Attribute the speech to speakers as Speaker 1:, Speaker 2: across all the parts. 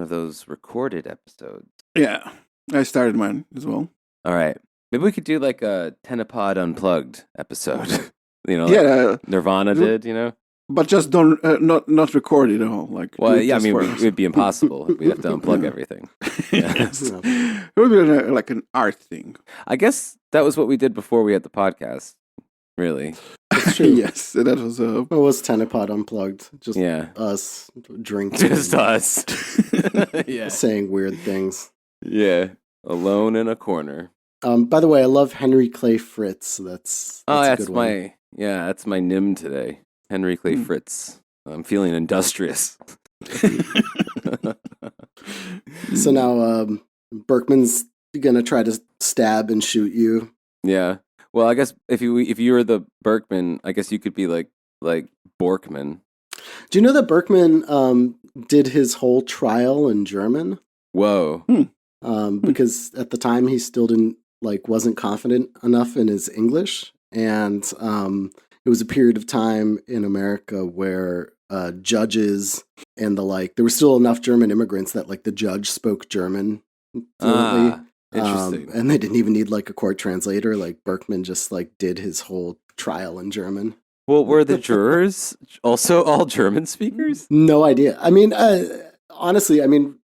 Speaker 1: of those recorded episodes.
Speaker 2: Yeah, I started mine as well.
Speaker 1: All right. Maybe we could do like a Tenapod Unplugged episode. Nirvana did,
Speaker 2: But just don't not record it at all. Like,
Speaker 1: well, yeah, I mean, it would be impossible. We'd have to unplug everything.
Speaker 2: Yes. It would be like an art thing.
Speaker 1: I guess that was what we did before we had the podcast. Really?
Speaker 3: It's true.
Speaker 2: Yes, that was
Speaker 3: It was Tenapod Unplugged. Just us drinking.
Speaker 1: Just us. Yeah.
Speaker 3: Saying weird things.
Speaker 1: Yeah. Alone in a corner.
Speaker 3: By the way, I love Henry Clay Fritz. That's a good one.
Speaker 1: That's my NIM today. Henry Clay Fritz. I'm feeling industrious.
Speaker 3: So now Berkman's gonna try to stab and shoot you.
Speaker 1: Yeah. Well, I guess if you were the Berkman, I guess you could be like Borkman.
Speaker 3: Do you know that Berkman did his whole trial in German?
Speaker 1: Whoa.
Speaker 3: Because at the time he still wasn't confident enough in his English, and it was a period of time in America where judges and there were still enough German immigrants that the judge spoke German fluently.
Speaker 1: Interesting.
Speaker 3: And they didn't even need a court translator. Berkman just did his whole trial in German.
Speaker 1: Well, were the jurors also all German speakers?
Speaker 3: No idea. I mean, honestly,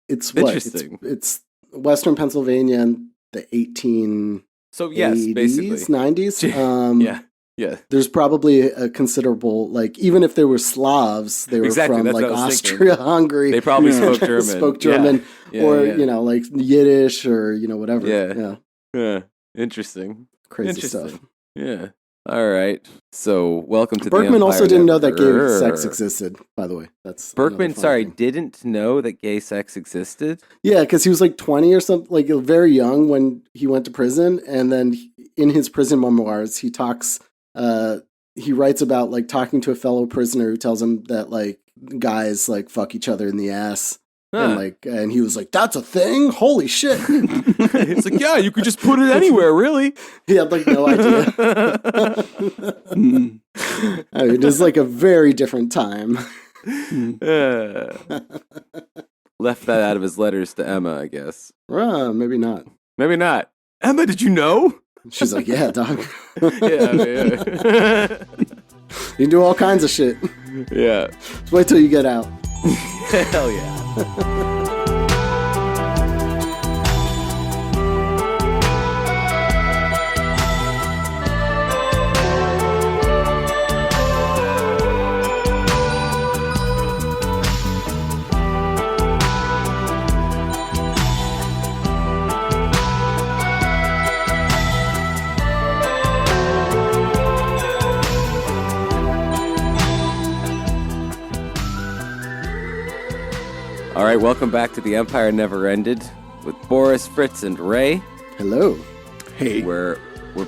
Speaker 3: it's
Speaker 1: interesting.
Speaker 3: It's Western Pennsylvania in the 1880s,
Speaker 1: so yes, basically
Speaker 3: 90s.
Speaker 1: Yeah.
Speaker 3: There's probably a considerable, even if they were Slavs, they were from Austria, Hungary.
Speaker 1: They probably spoke German.
Speaker 3: Or Yiddish or whatever.
Speaker 1: Yeah. Interesting.
Speaker 3: Crazy stuff.
Speaker 1: Yeah. All right. So welcome to
Speaker 3: Berkman.
Speaker 1: The
Speaker 3: Also didn't know that gay sex existed. By the way, that's
Speaker 1: Berkman. Didn't know that gay sex existed.
Speaker 3: Yeah, because he was 20 or something, very young when he went to prison, and then in his prison memoirs, he talks. He writes about talking to a fellow prisoner who tells him that guys fuck each other in the ass. And he was like, "That's a thing? Holy shit!"
Speaker 1: It's yeah, you could just put it anywhere, really.
Speaker 3: He had no idea. It is a very different time.
Speaker 1: Left that out of his letters to Emma, I guess.
Speaker 3: Maybe not.
Speaker 1: Maybe not. Emma, did you know?
Speaker 3: She's like, "Yeah, dog."
Speaker 1: Yeah.
Speaker 3: You can do all kinds of shit.
Speaker 1: Yeah.
Speaker 3: Just wait till you get out.
Speaker 1: Hell yeah. All right, welcome back to The Empire Never Ended with Boris, Fritz, and Ray.
Speaker 3: Hello.
Speaker 2: Hey.
Speaker 1: We're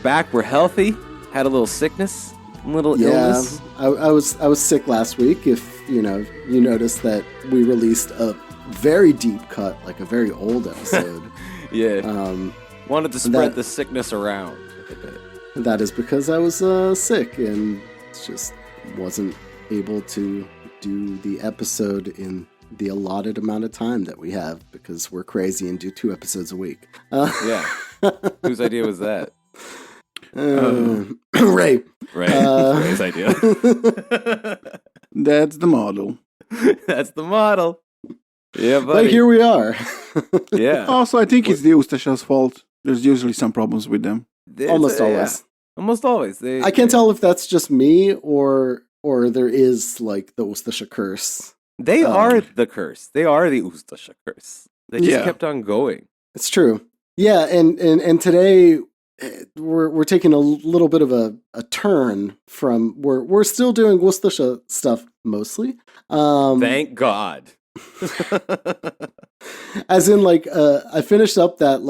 Speaker 1: back. We're healthy. Had a little sickness, a little illness.
Speaker 3: I was sick last week. If you noticed that we released a very deep cut, a very old episode.
Speaker 1: Yeah. Wanted to spread the sickness around a bit.
Speaker 3: That is because I was sick and just wasn't able to do the episode in the allotted amount of time that we have because we're crazy and do 2 episodes a week.
Speaker 1: Yeah. Whose idea was that?
Speaker 3: Ray.
Speaker 1: Ray's idea.
Speaker 2: That's the model.
Speaker 1: That's the model. Yeah, buddy.
Speaker 3: But here we are.
Speaker 1: Yeah.
Speaker 2: Also, I think it's the Ustasha's fault. There's usually some problems with them.
Speaker 3: Almost always.
Speaker 1: Yeah. Almost always.
Speaker 3: I can't tell if that's just me or there is the Ustasha curse.
Speaker 1: They are the curse. They are the Ustasha curse. They just kept on going.
Speaker 3: It's true. Yeah, and today we're taking a little bit of a turn from we're still doing Ustasha stuff mostly.
Speaker 1: Thank God.
Speaker 3: As in I finished up that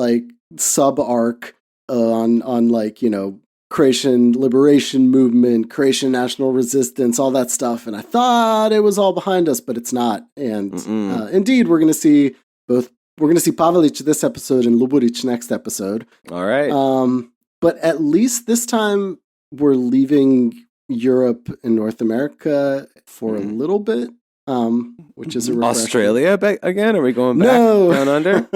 Speaker 3: sub arc on Croatian liberation movement, Croatian national resistance, all that stuff. And I thought it was all behind us, but it's not. And indeed, we're going to see Pavelić this episode and Luburić next episode.
Speaker 1: All right.
Speaker 3: But at least this time we're leaving Europe and North America for a little bit. which is a refreshing.
Speaker 1: Australia again? Are we going back down under?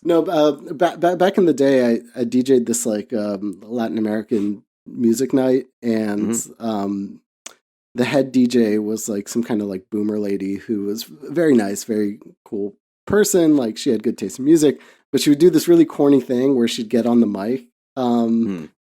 Speaker 3: No, back in the day, I DJ'd this like Latin American music night, and the head DJ was like some kind of like boomer lady who was very nice, very cool person. Like she had good taste in music, but she would do this really corny thing where she'd get on the mic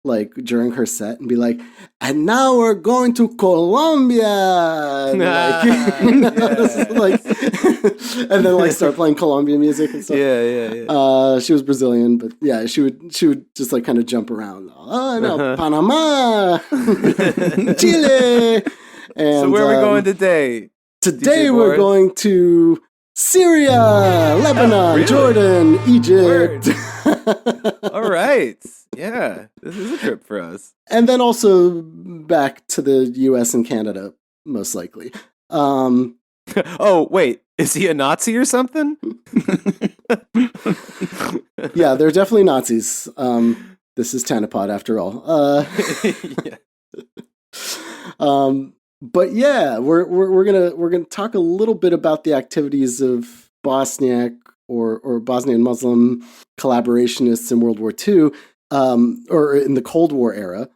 Speaker 3: like during her set and be like, and now we're going to Colombia, and, like, and then like start playing Colombian music and stuff.
Speaker 1: Yeah.
Speaker 3: She was Brazilian, but yeah, she would just like kind of jump around. Oh no, Panama, Chile. And,
Speaker 1: so where are we going today?
Speaker 3: Today we're going to Syria, Lebanon, really? Jordan, Egypt.
Speaker 1: All right. Yeah, this is a trip for us.
Speaker 3: And then also back to the US and Canada, most likely.
Speaker 1: Oh, wait. Is he a Nazi or something?
Speaker 3: Yeah, they're definitely Nazis. This is Tanapod after all. But yeah, we're gonna talk a little bit about the activities of Bosniak or Bosnian Muslim collaborationists in World War II, or in the Cold War era.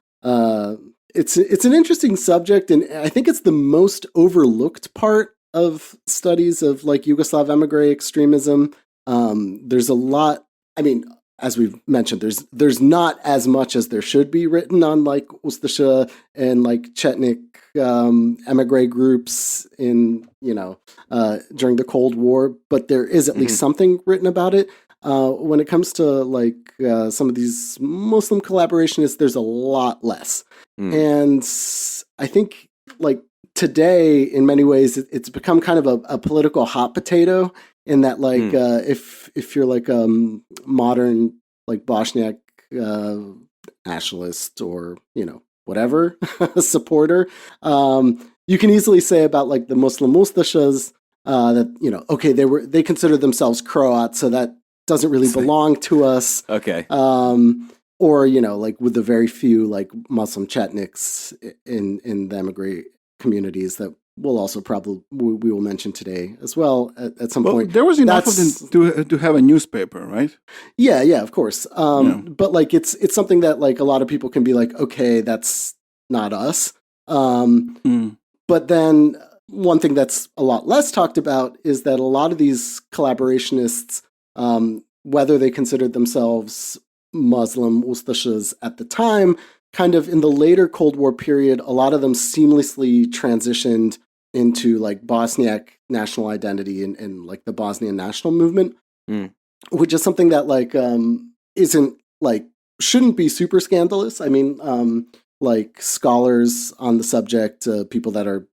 Speaker 3: It's an interesting subject, and I think it's the most overlooked part of studies of like Yugoslav emigre extremism. There's a lot. I mean, as we've mentioned, there's not as much as there should be written on like Ustasha and like Chetnik emigre groups in during the Cold War, but there is at least something written about it. When it comes to like some of these Muslim collaborationists, there's a lot less, and I think like today, in many ways, it's become kind of a political hot potato. In that, like, if you're like a modern like Bosniak nationalist or whatever supporter, you can easily say about like the Muslim Mustashas that okay, they consider themselves Croats, so that doesn't really belong to us.
Speaker 1: Okay.
Speaker 3: Or like with the very few like Muslim Chetniks in the emigre communities that we'll also we will mention today as well at some point.
Speaker 2: There was enough of them to have a newspaper, right?
Speaker 3: Yeah, of course. But like it's something that like a lot of people can be like, okay, that's not us. But then one thing that's a lot less talked about is that a lot of these collaborationists, whether they considered themselves Muslim Ustashas at the time, kind of in the later Cold War period, a lot of them seamlessly transitioned into like Bosniak national identity and like the Bosnian national movement, which is something that like isn't like shouldn't be super scandalous. I mean, like scholars on the subject, people that are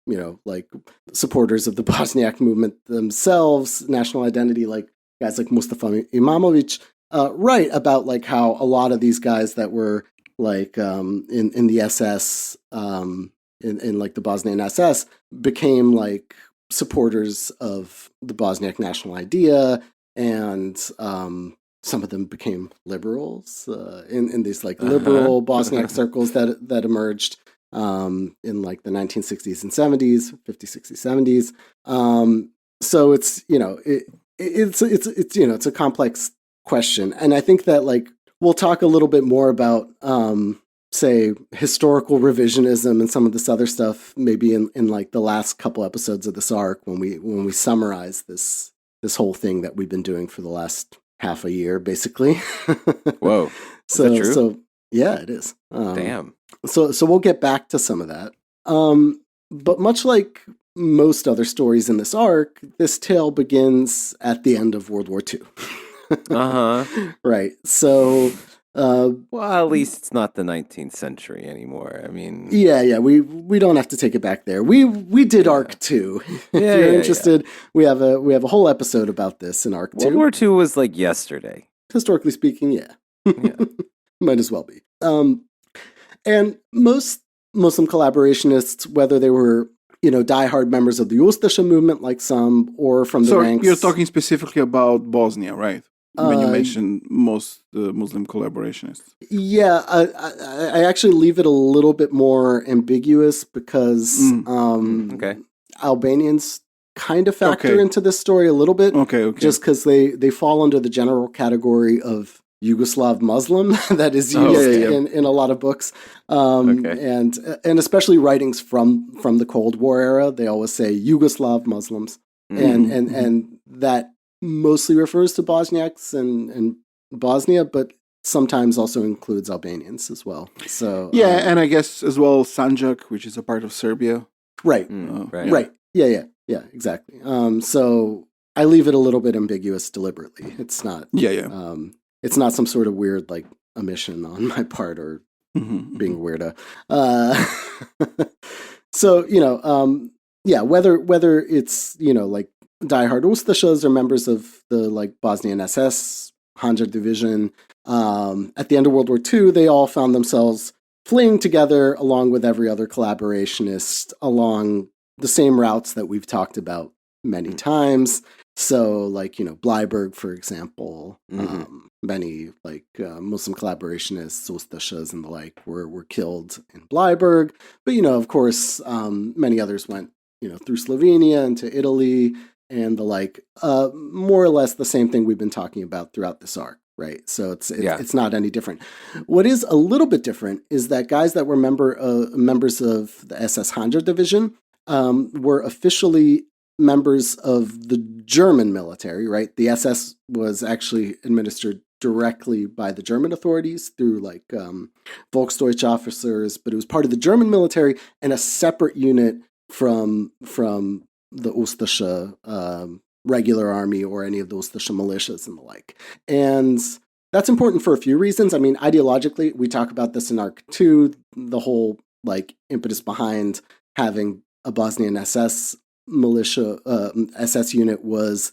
Speaker 3: like supporters of the Bosniak movement themselves, national identity, like guys like Mustafa Imamovic, write about like how a lot of these guys that were like in the SS, in like the Bosnian SS, became like supporters of the Bosniak national idea, and some of them became liberals in these like liberal Bosniak circles that emerged in like the 1960s and 70s, 50s, 60s, 70s. So it's it's a complex question, and I think that like we'll talk a little bit more about say historical revisionism and some of this other stuff maybe in like the last couple episodes of this arc when we summarize this whole thing that we've been doing for the last half a year basically.
Speaker 1: Whoa. Is that true?
Speaker 3: So yeah, it is.
Speaker 1: Damn.
Speaker 3: So we'll get back to some of that. But much like most other stories in this arc, this tale begins at the end of World War II. Right. So
Speaker 1: well, at least it's not the 19th century anymore. I mean,
Speaker 3: yeah, we don't have to take it back there. We did Arc 2. If you're interested, we have a whole episode about this in Arc 2.
Speaker 1: World War II was like yesterday.
Speaker 3: Historically speaking, yeah. Might as well be. And most Muslim collaborationists, whether they were diehard members of the Ustasha movement, like some, or from the ranks.
Speaker 2: So you're talking specifically about Bosnia, right? When you mention most Muslim collaborationists.
Speaker 3: Yeah, I actually leave it a little bit more ambiguous because Albanians kind of factor into this story a little bit.
Speaker 2: Okay.
Speaker 3: Just because they fall under the general category of Yugoslav Muslim that is used in a lot of books, and especially writings from the Cold War era. They always say Yugoslav Muslims, and that mostly refers to Bosniaks and Bosnia, but sometimes also includes Albanians as well. So
Speaker 2: and I guess as well Sanjak, which is a part of Serbia.
Speaker 3: Right. Right. Yeah, exactly. So I leave it a little bit ambiguous deliberately. It's not. It's not some sort of weird like omission on my part or being a weirdo. So whether it's like diehard Ustashas or members of the like Bosnian SS Handjar division, at the end of World War II, they all found themselves fleeing together along with every other collaborationist along the same routes that we've talked about many times. So, like, Bleiburg, for example, many, like, Muslim collaborationists, Ustashas and the like, were killed in Bleiburg. But, of course, many others went, through Slovenia into Italy and the like. More or less the same thing we've been talking about throughout this arc, right? So it's not any different. What is a little bit different is that guys that were members of the SS Handjar division were officially members of the German military, right? The SS was actually administered directly by the German authorities through like Volksdeutsch officers, but it was part of the German military and a separate unit from the Ustasha regular army or any of the Ustasha militias and the like. And that's important for a few reasons. I mean, ideologically, we talk about this in Arc 2, the whole like impetus behind having a Bosnian SS militia SS unit was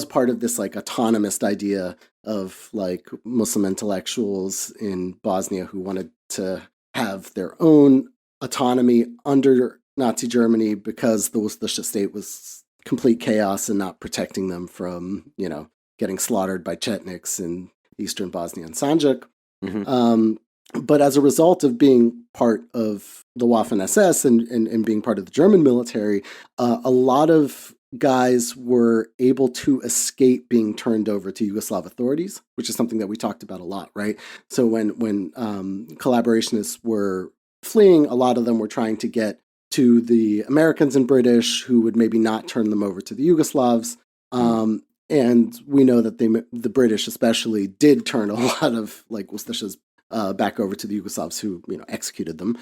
Speaker 3: part of this like autonomist idea of like Muslim intellectuals in Bosnia who wanted to have their own autonomy under Nazi Germany because the Ustasha state was complete chaos and not protecting them from getting slaughtered by Chetniks in eastern Bosnia and Sanjak. But as a result of being part of the Waffen-SS and being part of the German military, a lot of guys were able to escape being turned over to Yugoslav authorities, which is something that we talked about a lot, right? So when collaborationists were fleeing, a lot of them were trying to get to the Americans and British who would maybe not turn them over to the Yugoslavs. And we know that the British especially did turn a lot of like Ustashas back over to the Yugoslavs who, executed them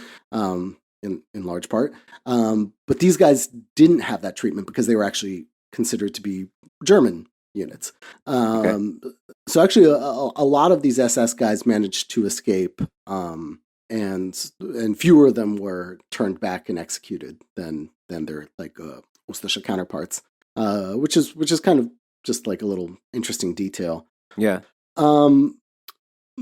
Speaker 3: in large part. But these guys didn't have that treatment because they were actually considered to be German units. So actually a lot of these SS guys managed to escape, and fewer of them were turned back and executed than their like Ustasha counterparts, which is kind of just like a little interesting detail.
Speaker 1: Yeah.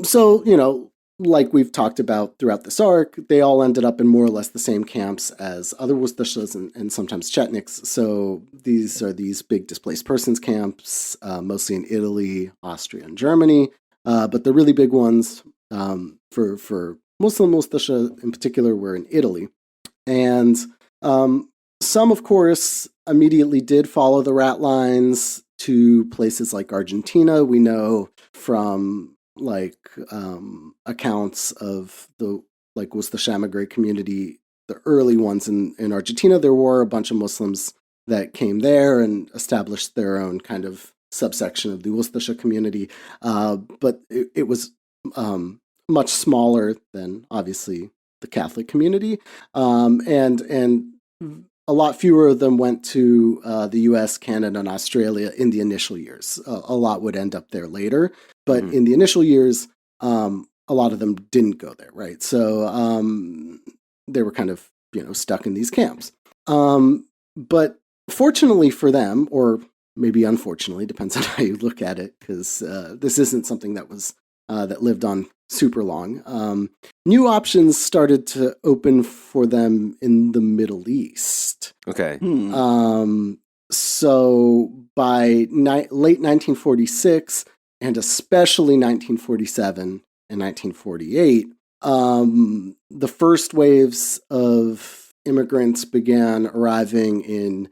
Speaker 3: So, like we've talked about throughout this arc, they all ended up in more or less the same camps as other Ustashas and sometimes Chetniks. So these are these big displaced persons camps, mostly in Italy, Austria, and Germany. But the really big ones for Muslim Ustasha in particular were in Italy. And some, of course, immediately did follow the rat lines to places like Argentina. We know from like accounts of the like Ustasha immigrant community, the early ones in Argentina, there were a bunch of Muslims that came there and established their own kind of subsection of the Ustasha community. But it was much smaller than obviously the Catholic community. And a lot fewer of them went to the US, Canada, and Australia in the initial years. A lot would end up there later. But in the initial years, a lot of them didn't go there, right? So they were kind of, stuck in these camps. But fortunately for them, or maybe unfortunately, depends on how you look at it, because this isn't something that was that lived on super long. New options started to open for them in the Middle East.
Speaker 1: Okay.
Speaker 3: So by late 1946, and especially 1947 and 1948, the first waves of immigrants began arriving in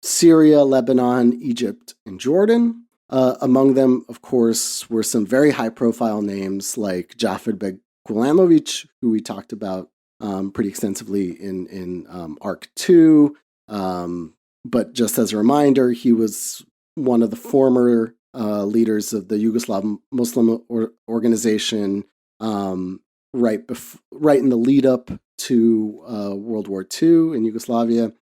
Speaker 3: Syria, Lebanon, Egypt, and Jordan. Among them, of course, were some very high-profile names like Džafer-Beg, who we talked about pretty extensively in Arc 2. But just as a reminder, he was one of the former leaders of the Yugoslav Muslim organization right in the lead up to World War II in Yugoslavia.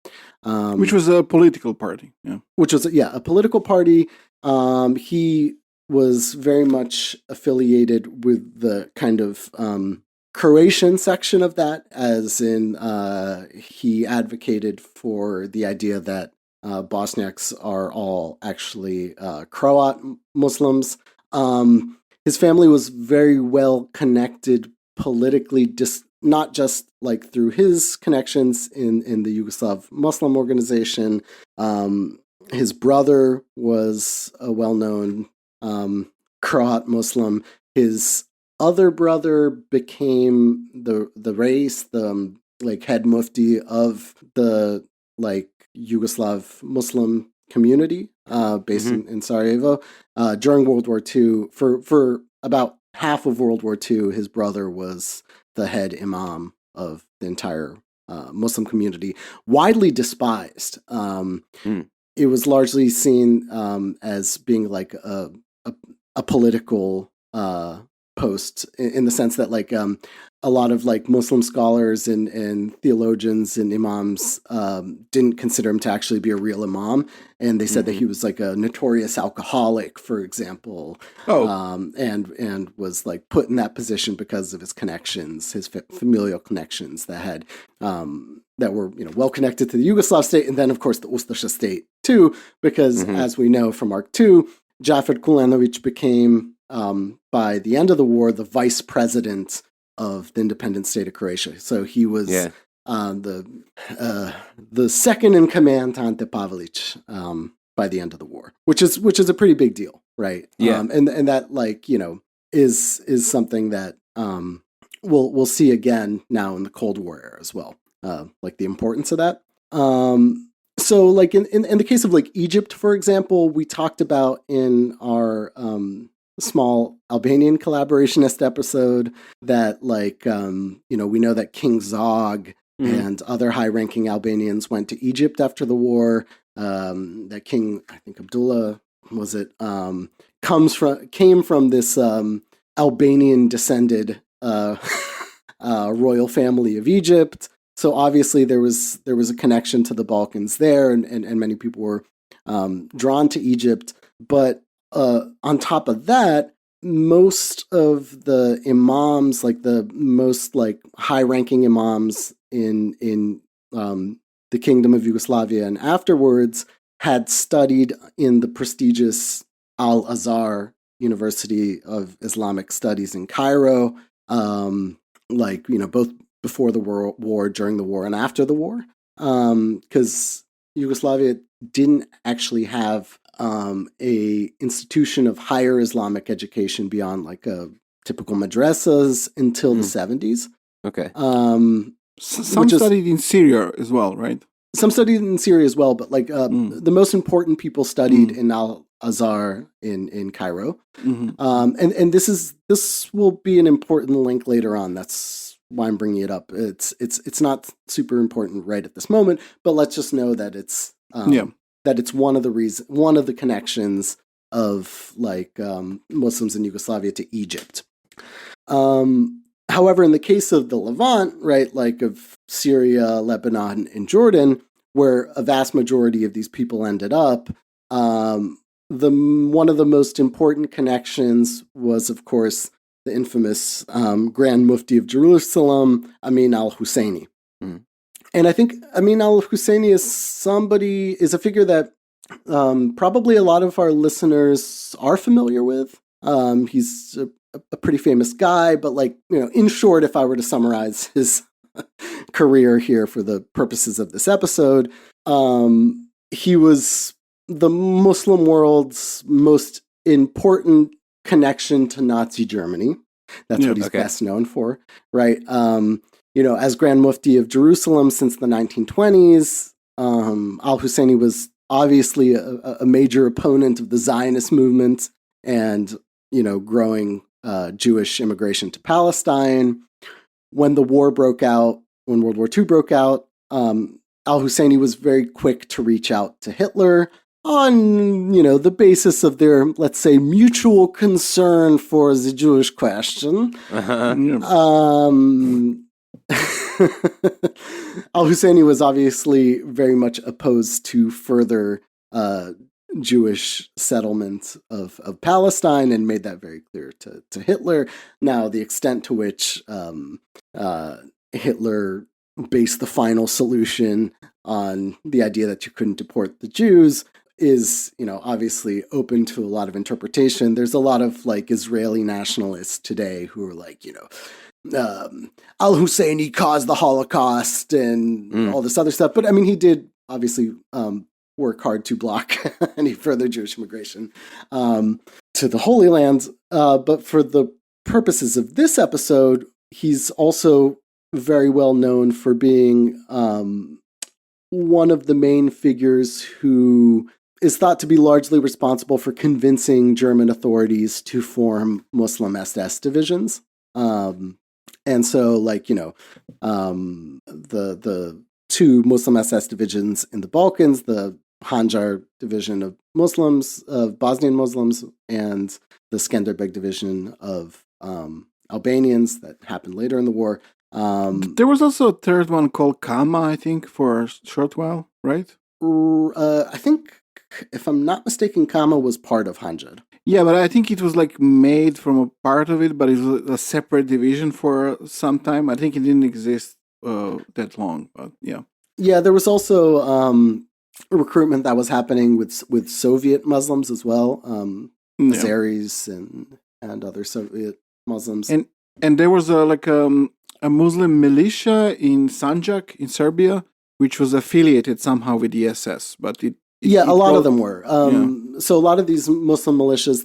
Speaker 2: Which was a political party. Yeah.
Speaker 3: Which was, a political party. He was very much affiliated with the kind of Croatian section of that, as in he advocated for the idea that Bosniaks are all actually Croat Muslims. His family was very well connected politically, not just like through his connections in the Yugoslav Muslim organization. His brother was a well-known Croat Muslim. His other brother became the Reis, the like head mufti of the like Yugoslav Muslim community based in Sarajevo during World War II. For about half of World War II, his brother was the head imam of the entire Muslim community, widely despised. It was largely seen as being like a political post in the sense that like a lot of like Muslim scholars and theologians and imams didn't consider him to actually be a real imam, and they said that he was like a notorious alcoholic, for example, and was like put in that position because of his connections, his familial connections that were well connected to the Yugoslav state, and then of course the Ustaša state too, because as we know from Arc 2, Džafer Kulenović became by the end of the war the vice president of the independent state of Croatia. So he was the second in command to Ante Pavelić by the end of the war, which is a pretty big deal, right?
Speaker 1: Yeah,
Speaker 3: and that like is something that we'll see again now in the Cold War era as well, like the importance of that. So like in the case of like Egypt, for example, we talked about in our small Albanian collaborationist episode that like we know that King Zog and other high-ranking Albanians went to Egypt after the war. That King, I think Abdullah was it, came from this Albanian descended royal family of Egypt. So obviously there was a connection to the Balkans there, and many people were drawn to Egypt. But on top of that, most of the imams, like the most like high-ranking imams in the Kingdom of Yugoslavia and afterwards, had studied in the prestigious Al-Azhar University of Islamic Studies in Cairo, both before the war, during the war, and after the war, because Yugoslavia didn't actually have a institution of higher Islamic education beyond like a typical madrasas until the 70s.
Speaker 1: Okay.
Speaker 2: Some studied in Syria as well, right?
Speaker 3: Some studied in Syria as well, but like the most important people studied in Al-Azhar in Cairo. And this will be an important link later on. That's why I'm bringing it up. It's not super important right at this moment, but let's just know that it's that it's one of the connections of like Muslims in Yugoslavia to Egypt. However, in the case of the Levant, right, like of Syria, Lebanon, and Jordan, where a vast majority of these people ended up, one of the most important connections was, of course, the infamous Grand Mufti of Jerusalem, Amin al-Husseini. And I think Amin al-Husseini is a figure that probably a lot of our listeners are familiar with. He's a pretty famous guy, but like, in short, if I were to summarize his career here for the purposes of this episode, he was the Muslim world's most important connection to Nazi Germany. That's what he's best known for, right? As Grand Mufti of Jerusalem since the 1920s, al-Husseini was obviously a major opponent of the Zionist movement and, growing Jewish immigration to Palestine. When the war broke out, when World War II broke out, al-Husseini was very quick to reach out to Hitler on, the basis of their, let's say, mutual concern for the Jewish question. Al-Husseini was obviously very much opposed to further Jewish settlement of Palestine and made that very clear to Hitler. Now, the extent to which Hitler based the final solution on the idea that you couldn't deport the Jews is, obviously open to a lot of interpretation. There's a lot of Israeli nationalists today who are al-Husseini caused the Holocaust and all this other stuff. But I mean, he did obviously work hard to block any further Jewish immigration to the Holy Land. But for the purposes of this episode, he's also very well known for being one of the main figures who is thought to be largely responsible for convincing German authorities to form Muslim SS divisions. And so, the two Muslim SS divisions in the Balkans, the Handjar division of Muslims, of Bosnian Muslims, and the Skenderbeg division of Albanians that happened later in the war.
Speaker 2: There was also a third one called Kama, I think, for a short while, right?
Speaker 3: I think, if I'm not mistaken, Kama was part of Handjar.
Speaker 2: Yeah, but I think it was made from a part of it, but it was a separate division for some time. I think it didn't exist that long, but yeah.
Speaker 3: Yeah, there was also a recruitment that was happening with Soviet Muslims as well, Azeris and other Soviet Muslims.
Speaker 2: And there was a Muslim militia in Sanjak in Serbia, which was affiliated somehow with the SS, but a
Speaker 3: lot of them were. So a lot of these Muslim militias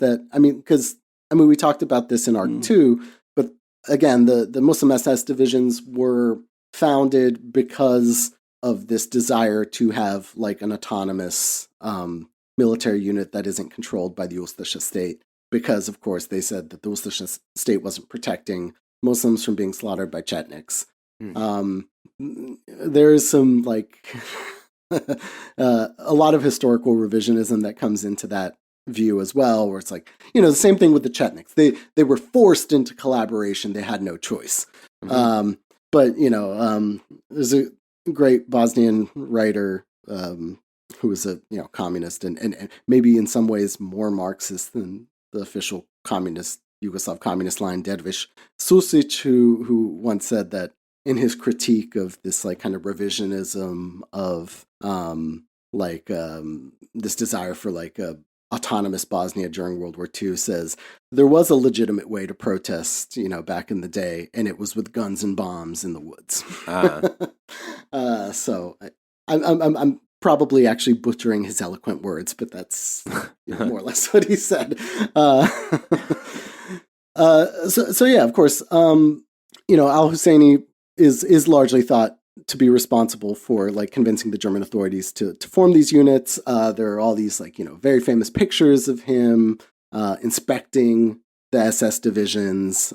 Speaker 3: we talked about this in Arc 2, but again, the Muslim SS divisions were founded because of this desire to have an autonomous military unit that isn't controlled by the Ustaša state, because of course they said that the Ustaša state wasn't protecting Muslims from being slaughtered by Chetniks. There is some a lot of historical revisionism that comes into that view as well, where it's the same thing with the Chetniks. They were forced into collaboration. They had no choice. But there's a great Bosnian writer who was a communist and maybe in some ways more Marxist than the official Yugoslav communist line, Dervish Susic, who once said that in his critique of this kind of revisionism of this desire for a autonomous Bosnia during World War II, says there was a legitimate way to protest, back in the day, and it was with guns and bombs in the woods. So I'm probably actually butchering his eloquent words, but that's more or less what he said. So yeah, of course, al-Husseini is largely thought to be responsible for convincing the German authorities to form these units. There are all these very famous pictures of him inspecting the SS divisions,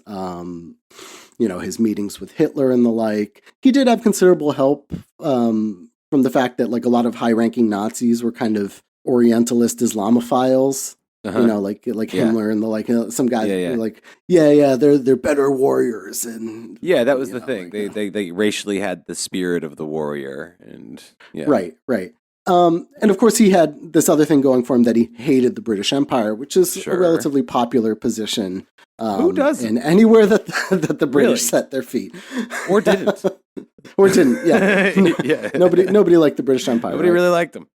Speaker 3: his meetings with Hitler and the like. He did have considerable help from the fact that a lot of high-ranking Nazis were kind of Orientalist Islamophiles. Himmler and the some guys they're better warriors, and
Speaker 1: that was the thing. They racially had the spirit of the warrior, and
Speaker 3: right. And of course he had this other thing going for him, that he hated the British Empire, which is a relatively popular position.
Speaker 1: Who doesn't?
Speaker 3: In anywhere that the British set their feet,
Speaker 1: or didn't,
Speaker 3: yeah. Nobody liked the British Empire.
Speaker 1: Nobody really liked them.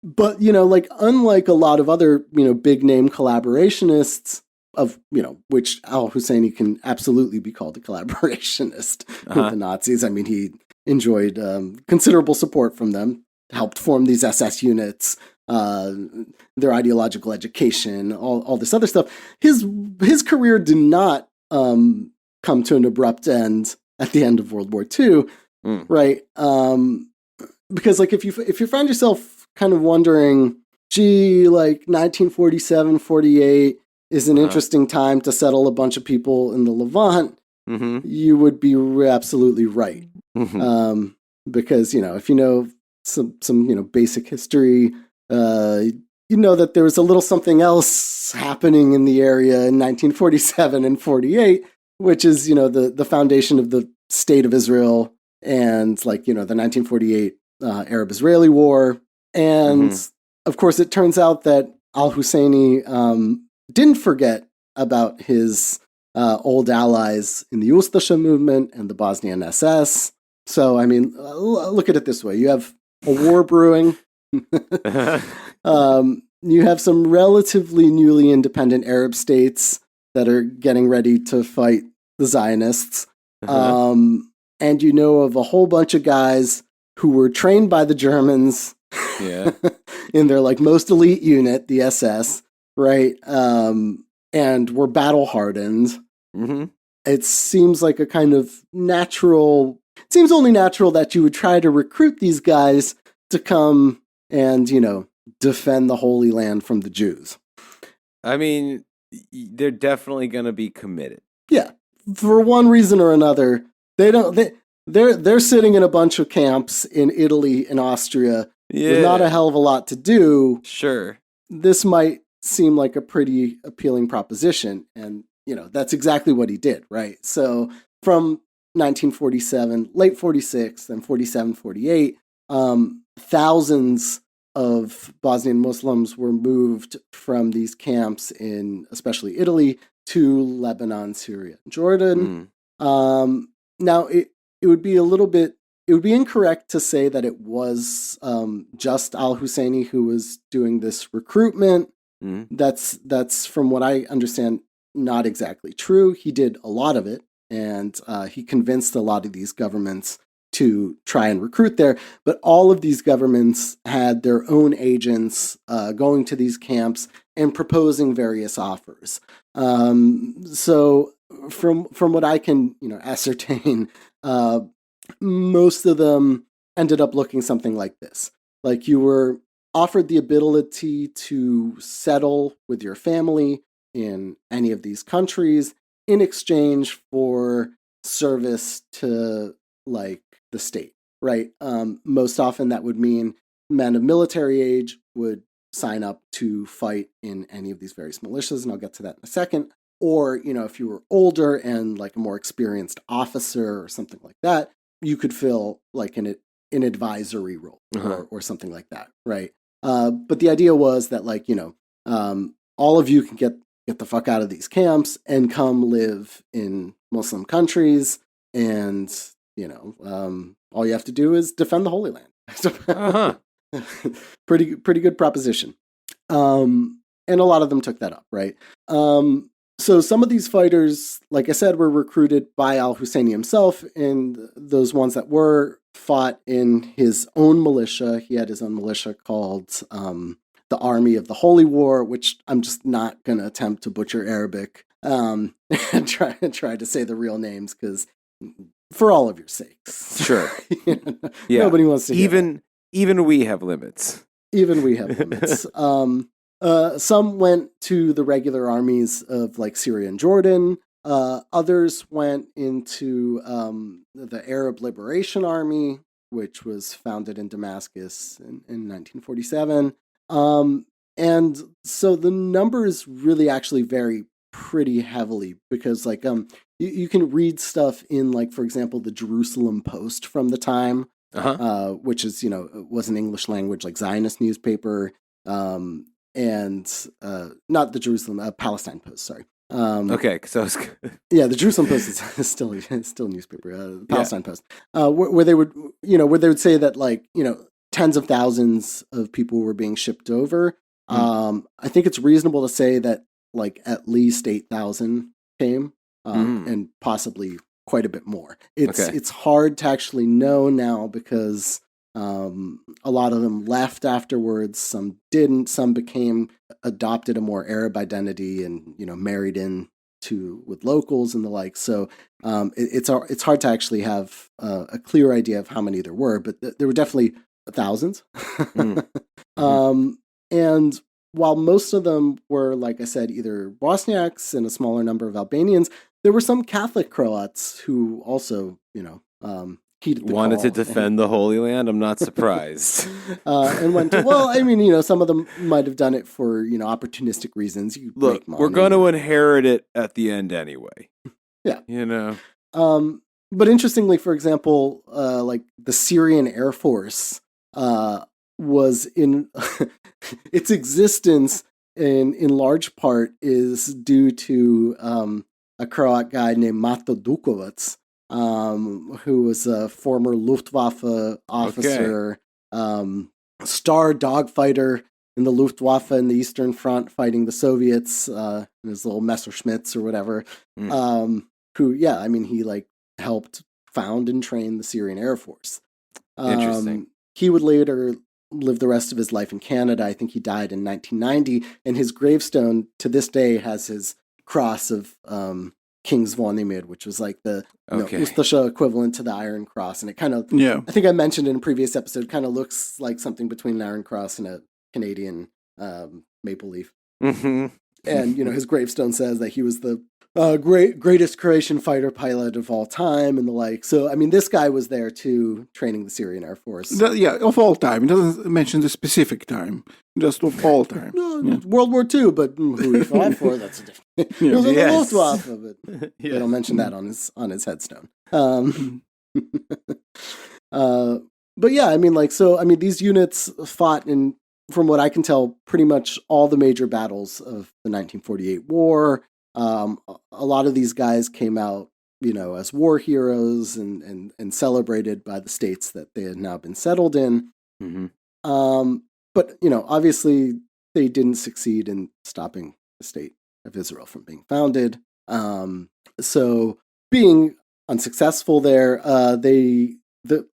Speaker 3: But, unlike a lot of other, big name collaborationists, of, which al-Husseini can absolutely be called a collaborationist with the Nazis. I mean, he enjoyed considerable support from them, helped form these SS units, their ideological education, all this other stuff. His career did not come to an abrupt end at the end of World War II, right? Because if you find yourself kind of wondering, gee, like 1947, 48 is an interesting time to settle a bunch of people in the Levant, you would be absolutely right. Because, if you know some basic history, you know that there was a little something else happening in the area in 1947 and 48, which is, the foundation of the State of Israel and the 1948 Arab-Israeli War. And of course, it turns out that al-Husseini didn't forget about his old allies in the Ustasha movement and the Bosnian SS. So, I mean, look at it this way. You have a war brewing. You have some relatively newly independent Arab states that are getting ready to fight the Zionists. And you know of a whole bunch of guys who were trained by the Germans in their most elite unit, the SS, right? And were battle hardened. It seems like a kind of natural... It seems only natural that you would try to recruit these guys to come and, defend the Holy Land from the Jews.
Speaker 1: I mean, they're definitely going to be committed.
Speaker 3: Yeah. For one reason or another, they're sitting in a bunch of camps in Italy and Austria with not a hell of a lot to do.
Speaker 1: Sure.
Speaker 3: This might seem like a pretty appealing proposition. And, that's exactly what he did, right? So from 1947, late 46, then 47, 48, thousands of Bosnian Muslims were moved from these camps in especially Italy to Lebanon, Syria, and Jordan. Now, it would be incorrect to say that it was just al-Husseini who was doing this recruitment. That's from what I understand, not exactly true. He did a lot of it, and he convinced a lot of these governments to try and recruit there. But all of these governments had their own agents going to these camps and proposing various offers. So from what I can ascertain, most of them ended up looking something like this. Like you were offered the ability to settle with your family in any of these countries in exchange for service to the state, right? Most often that would mean men of military age would sign up to fight in any of these various militias, and I'll get to that in a second. Or, if you were older and a more experienced officer or something like that, you could fill an advisory role or something like that, right? But the idea was that all of you can get the fuck out of these camps and come live in Muslim countries, and all you have to do is defend the Holy Land. Pretty good proposition. And a lot of them took that up, right? So some of these fighters, like I said, were recruited by al-Husseini himself, and those ones that were fought in his own militia. He had his own militia called the Army of the Holy War, which I'm just not going to attempt to butcher Arabic and try to say the real names, because for all of your sakes.
Speaker 1: Sure.
Speaker 3: Yeah. Nobody wants to hear
Speaker 1: even we have limits.
Speaker 3: Even we have limits. Some went to the regular armies of Syria and Jordan. Others went into the Arab Liberation Army, which was founded in Damascus in 1947. And so the numbers really actually vary pretty heavily, because you can read stuff in for example, the Jerusalem Post from the time, which is, was an English language Zionist newspaper, and not the Jerusalem, Palestine Post, sorry.
Speaker 1: Okay, so
Speaker 3: yeah, the Jerusalem Post is still a newspaper. The Palestine Post, where they would say that tens of thousands of people were being shipped over. I think it's reasonable to say that at least 8,000 came, and possibly quite a bit more. It's hard to actually know now, because a lot of them left afterwards. Some didn't. Some adopted a more Arab identity and married in with locals and the like. So it's hard to actually have a clear idea of how many there were, but there were definitely thousands. And while most of them were, like I said, either Bosniaks and a smaller number of Albanians, there were some Catholic Croats who also, heeded the
Speaker 1: wanted
Speaker 3: call
Speaker 1: to defend the Holy Land. I'm not surprised.
Speaker 3: And went to, well, I mean, some of them might have done it for, opportunistic reasons.
Speaker 1: Look, we're going to inherit it at the end anyway.
Speaker 3: Yeah.
Speaker 1: But
Speaker 3: interestingly, for example, like the Syrian Air Force was in its existence in large part is due to a Croat guy named Mato Dukovac, who was a former Luftwaffe officer, star dogfighter in the Luftwaffe in the Eastern Front fighting the Soviets in his little Messerschmitts or whatever. Who, he like helped found and train the Syrian Air Force.
Speaker 1: Interesting.
Speaker 3: He would later live the rest of his life in Canada. I think he died in 1990, and his gravestone to this day has his cross of King Zvonimir, which was like the Ustasha equivalent to the Iron Cross. And it kind of, I think I mentioned in a previous episode, kind of looks like something between an Iron Cross and a Canadian maple leaf.
Speaker 1: Mm-hmm.
Speaker 3: And, his gravestone says that he was the greatest Croatian fighter pilot of all time and the like. So, I mean, this guy was there too, training the Syrian Air Force.
Speaker 2: Of all time. It doesn't mention the specific time, just of all time.
Speaker 3: World War II, but who he fought for, that's a different... He was in the Luftwaffe, but they don't mention that on his headstone. But yeah, I mean, these units fought in, from what I can tell, pretty much all the major battles of the 1948 war. A lot of these guys came out, as war heroes and celebrated by the states that they had now been settled in.
Speaker 1: Mm-hmm.
Speaker 3: But, obviously they didn't succeed in stopping the state of Israel from being founded. So being unsuccessful there,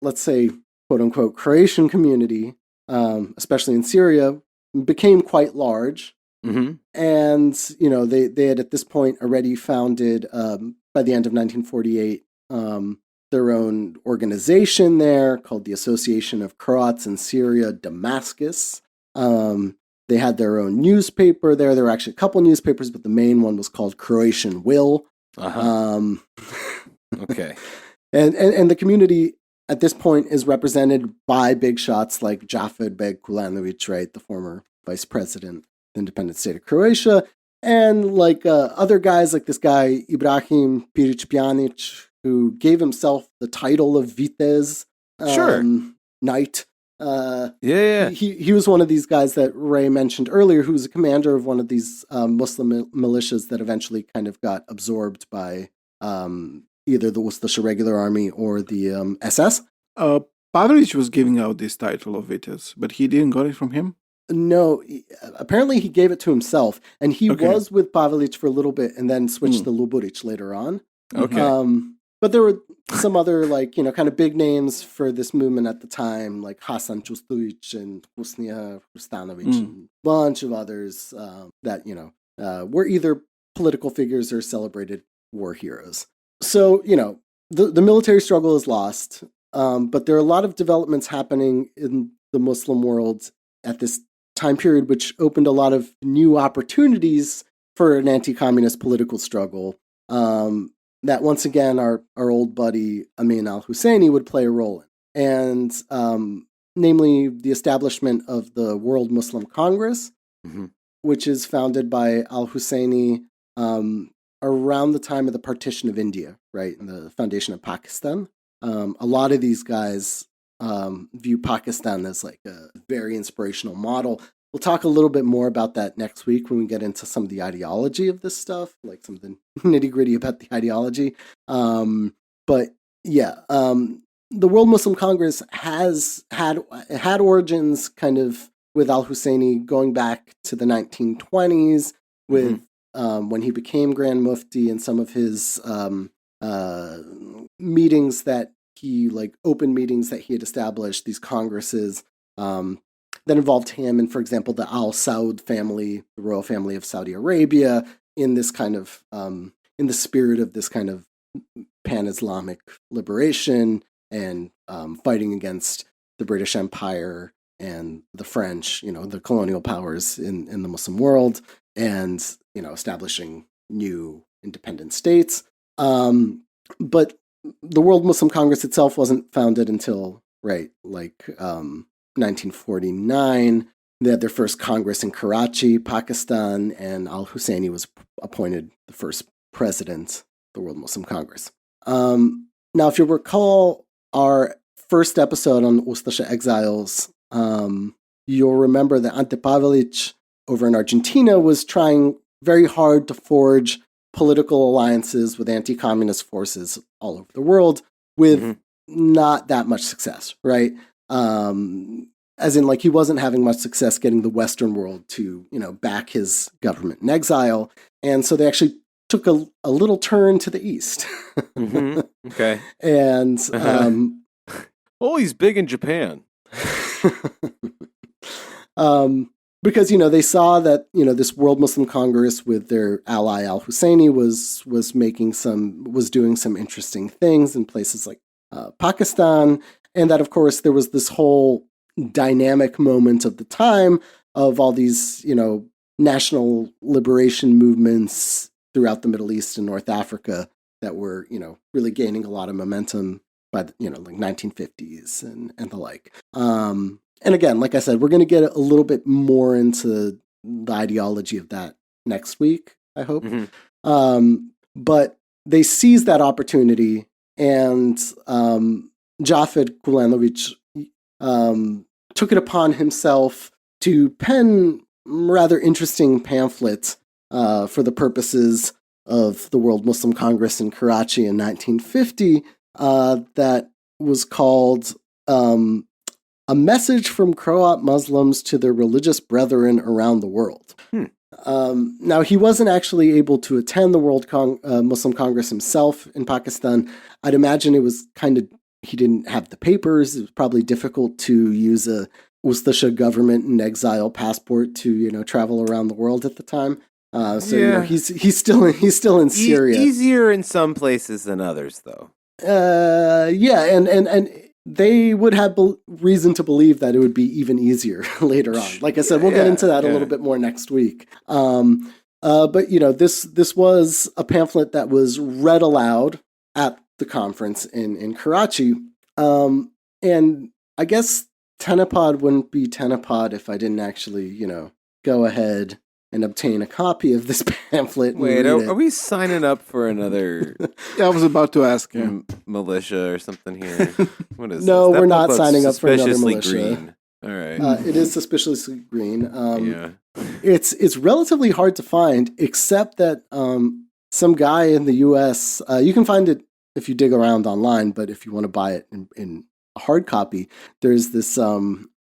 Speaker 3: let's say, quote unquote, Croatian community, especially in Syria, became quite large.
Speaker 1: Mm-hmm.
Speaker 3: And, they had at this point already founded, by the end of 1948, their own organization there called the Association of Croats in Syria, Damascus. They had their own newspaper there. There were actually a couple newspapers, but the main one was called Croatian Will.
Speaker 1: Uh-huh. Okay.
Speaker 3: And the community at this point is represented by big shots like Džafer-Beg, right, the former vice president, the independent state of Croatia, and like other guys like this guy Ibrahim Pirić-Pjanić, who gave himself the title of Vitez, knight. He was one of these guys that Ray mentioned earlier, who was a commander of one of these Muslim militias that eventually kind of got absorbed by either the Ustaša regular army or the SS.
Speaker 2: Pavelić was giving out this title of Vitez, but he didn't got it from him?
Speaker 3: No, apparently he gave it to himself, and he was with Pavelić for a little bit and then switched to Luburić later on.
Speaker 1: Okay.
Speaker 3: But there were some other, kind of big names for this movement at the time, like Hasan Čustović and Husnija Hrustanović and a bunch of others that, were either political figures or celebrated war heroes. So, the military struggle is lost, but there are a lot of developments happening in the Muslim world at this time period, which opened a lot of new opportunities for an anti-communist political struggle. That once again, our old buddy Amin al-Husseini would play a role in. And namely the establishment of the World Muslim Congress, which is founded by al-Husseini around the time of the partition of India, right, and the foundation of Pakistan. A lot of these guys view Pakistan as like a very inspirational model. We'll talk a little bit more about that next week when we get into some of the ideology of this stuff, like some of the nitty-gritty about the ideology. But yeah, the World Muslim Congress had origins kind of with al-Husseini going back to the 1920s with when he became Grand Mufti and some of his meetings that he, like open meetings that he had established, these congresses that involved him and, for example, the Al Saud family, the royal family of Saudi Arabia, in this kind of, in the spirit of this kind of pan-Islamic liberation and fighting against the British Empire and the French, the colonial powers in the Muslim world, and, establishing new independent states. But the World Muslim Congress itself wasn't founded until, 1949. They had their first Congress in Karachi, Pakistan, and al-Husseini was appointed the first president of the World Muslim Congress. Now, if you recall our first episode on Ustasha exiles, you'll remember that Ante Pavelic over in Argentina was trying very hard to forge political alliances with anti-communist forces all over the world with not that much success, right? As in, he wasn't having much success getting the Western world to, back his government in exile. And so they actually took a little turn to the east.
Speaker 1: Okay.
Speaker 3: And...
Speaker 1: he's big in Japan.
Speaker 3: Because, they saw that, this World Muslim Congress with their ally al-Husseini was doing some interesting things in places like Pakistan. And that, of course, there was this whole dynamic moment of the time of all these, national liberation movements throughout the Middle East and North Africa that were, really gaining a lot of momentum by the, 1950s and the like. And again, like I said, we're going to get a little bit more into the ideology of that next week, I hope. But they seized that opportunity, and Džafer Kulenović took it upon himself to pen rather interesting pamphlets for the purposes of the World Muslim Congress in Karachi in 1950 that was called A Message from Croat Muslims to Their Religious Brethren Around the World. Now, he wasn't actually able to attend the World Muslim Congress himself in Pakistan. I'd imagine it was he didn't have the papers. It was probably difficult to use a Ustasha government in exile passport to, travel around the world at the time. He's still in Syria.
Speaker 1: Easier in some places than others, though.
Speaker 3: And they would have reason to believe that it would be even easier later on. Like I said, we'll get into that a little bit more next week. But this was a pamphlet that was read aloud at the conference in Karachi. And I guess Tenapod wouldn't be Tenapod if I didn't actually, go ahead and obtain a copy of this pamphlet.
Speaker 1: Wait, are we signing up for another?
Speaker 2: I was about to ask him.
Speaker 1: Militia or something here. What is
Speaker 3: no,
Speaker 1: this?
Speaker 3: we're not signing up for another militia.
Speaker 1: Green. All right.
Speaker 3: It is suspiciously green. It's relatively hard to find, except that some guy in the U.S. You can find it if you dig around online, but if you want to buy it in a hard copy, there's this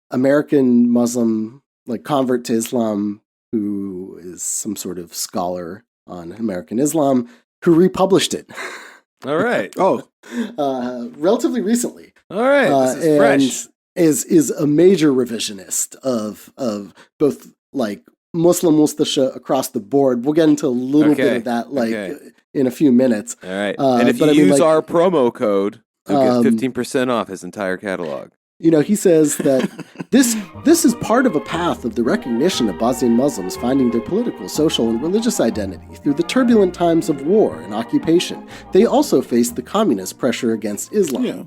Speaker 3: American Muslim convert to Islam who is some sort of scholar on American Islam who republished it.
Speaker 1: All right.
Speaker 3: Relatively recently.
Speaker 1: All right. This is fresh.
Speaker 3: Is a major revisionist of both Muslim Ustasha across the board. We'll get into a little bit of that in a few minutes.
Speaker 1: All right. And if you use our promo code, you'll get 15% off his entire catalog.
Speaker 3: He says that this is part of a path of the recognition of Bosnian Muslims finding their political, social, and religious identity through the turbulent times of war and occupation. They also faced the communist pressure against Islam.
Speaker 2: Yeah.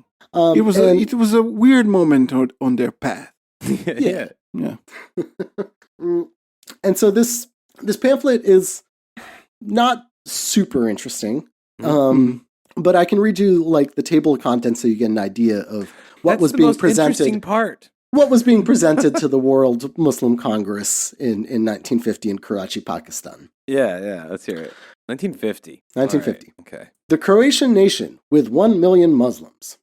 Speaker 2: It was a weird moment on their path.
Speaker 3: Yeah. And so this pamphlet is not super interesting, but I can read you the table of contents so you get an idea of what was being presented.
Speaker 1: Interesting part.
Speaker 3: What was being presented to the World Muslim Congress in 1950 in Karachi, Pakistan.
Speaker 1: Yeah, let's hear it. 1950.
Speaker 3: 1950.
Speaker 1: Right. Okay.
Speaker 3: The Croatian nation with 1 million Muslims.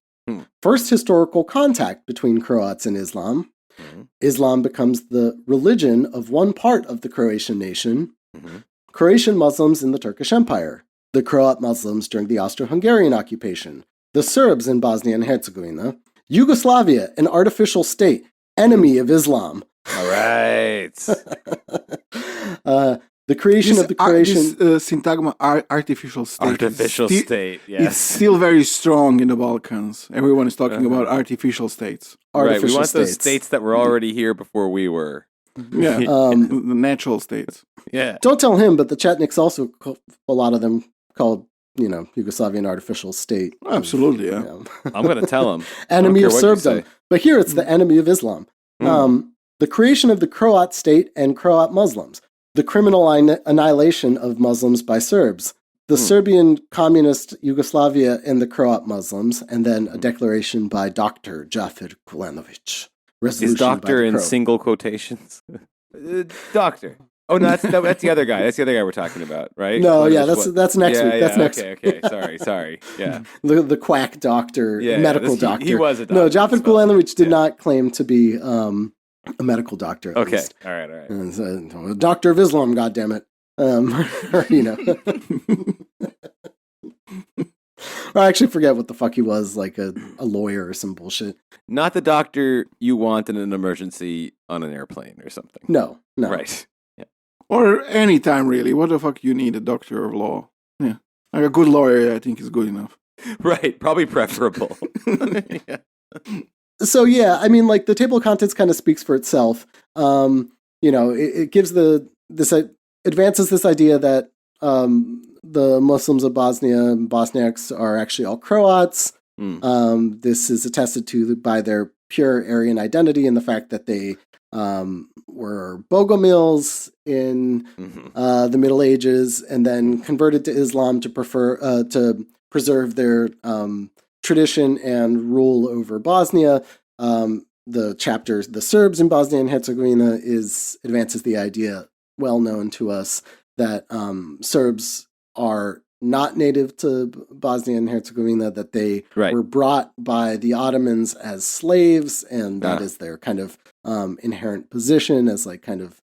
Speaker 3: First historical contact between Croats and Islam. Islam becomes the religion of one part of the Croatian nation. Croatian Muslims in the Turkish Empire. The Croat Muslims during the Austro-Hungarian occupation. The Serbs in Bosnia and Herzegovina. Yugoslavia, an artificial state, enemy of Islam.
Speaker 1: All right.
Speaker 3: The creation of the Croatian...
Speaker 2: syntagma artificial state.
Speaker 1: Artificial state, yes.
Speaker 2: It's still very strong in the Balkans. Everyone is talking about artificial states.
Speaker 1: Right, we want those states that were already here before we were.
Speaker 2: Yeah, the natural states.
Speaker 1: Yeah.
Speaker 3: Don't tell him, but the Chetniks also, a lot of them called, Yugoslavian artificial state.
Speaker 2: Absolutely, yeah.
Speaker 1: I'm going to tell him.
Speaker 3: Enemy of Serbdom. But here it's the enemy of Islam. The creation of the Croat state and Croat Muslims. The criminal annihilation of Muslims by Serbs. The Serbian communist Yugoslavia and the Croat Muslims. And then a declaration by Dr. Džafer Kulenović.
Speaker 1: Is doctor in single quotations? Doctor. Oh, no, that's the other guy. That's the other guy we're talking about, right?
Speaker 3: No, that's next week. That's next
Speaker 1: week. Okay. Sorry. Yeah.
Speaker 3: The quack doctor, medical doctor.
Speaker 1: He was a doctor.
Speaker 3: No, Džafer Kulenović did not claim to be a medical doctor.
Speaker 1: Okay.
Speaker 3: Least.
Speaker 1: All right.
Speaker 3: And, doctor of Islam, goddammit. I actually forget what the fuck he was, like a lawyer or some bullshit.
Speaker 1: Not the doctor you want in an emergency on an airplane or something.
Speaker 3: No.
Speaker 1: Right. Yeah.
Speaker 2: Or anytime, really. What the fuck you need a doctor of law? Yeah. Like a good lawyer, I think, is good enough.
Speaker 1: Right. Probably preferable. Yeah.
Speaker 3: So, yeah, I mean, like, the table of contents kind of speaks for itself. It gives advances this idea that the Muslims of Bosnia and Bosniaks are actually all Croats. This is attested to by their pure Aryan identity and the fact that they were Bogomils in the Middle Ages and then converted to Islam to preserve their tradition and rule over Bosnia. The chapter, The Serbs in Bosnia and Herzegovina, advances the idea, well known to us, that Serbs are not native to Bosnia and Herzegovina, that they were brought by the Ottomans as slaves, and that is their kind of inherent position as like kind of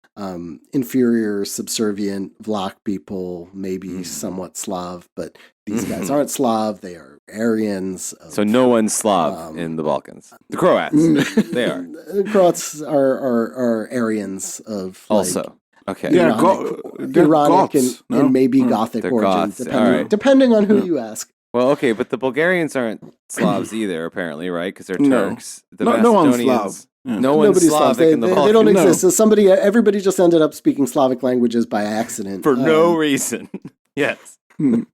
Speaker 3: inferior, subservient Vlach people, maybe somewhat Slav, but these guys aren't Slav, they are Aryans.
Speaker 1: So no one's Slav in the Balkans. The Croats, they are.
Speaker 3: The Croats are Aryans of
Speaker 1: also. Okay.
Speaker 2: Yeah,
Speaker 3: Ironic and maybe Gothic origin, depending on who you ask.
Speaker 1: Well, okay, but the Bulgarians aren't Slavs either, apparently, right? Because they're Turks.
Speaker 2: No one's Slav.
Speaker 1: Yeah. No one's Slavic in the Balkans.
Speaker 3: They don't exist. So everybody just ended up speaking Slavic languages by accident.
Speaker 1: For no reason. Yes.
Speaker 3: Yes.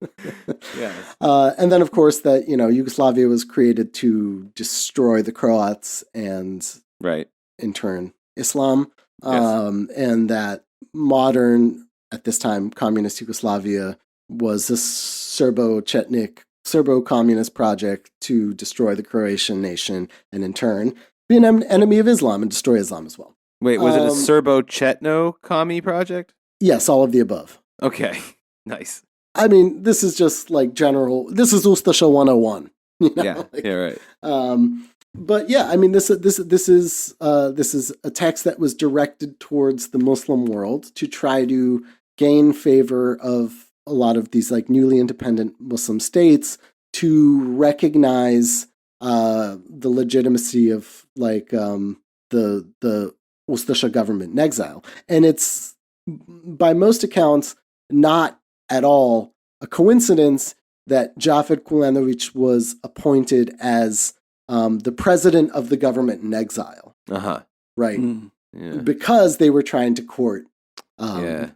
Speaker 3: And then, of course, that, Yugoslavia was created to destroy the Croats and, in turn, Islam. And that modern, at this time, communist Yugoslavia was a Serbo-communist project to destroy the Croatian nation and, in turn, be an enemy of Islam and destroy Islam as well.
Speaker 1: Wait, was it a Serbo-Chetno-commie project?
Speaker 3: Yes, all of the above.
Speaker 1: Okay, nice.
Speaker 3: I mean, this is just like general. This is Ustasha 101.
Speaker 1: Yeah, right.
Speaker 3: But yeah, I mean, this is a text that was directed towards the Muslim world to try to gain favor of a lot of these like newly independent Muslim states to recognize the legitimacy of like the Ustasha government in exile, and it's by most accounts not at all a coincidence that Džafer Kulenović was appointed as the president of the government in exile. Right?
Speaker 1: Yeah.
Speaker 3: Because they were trying to court, the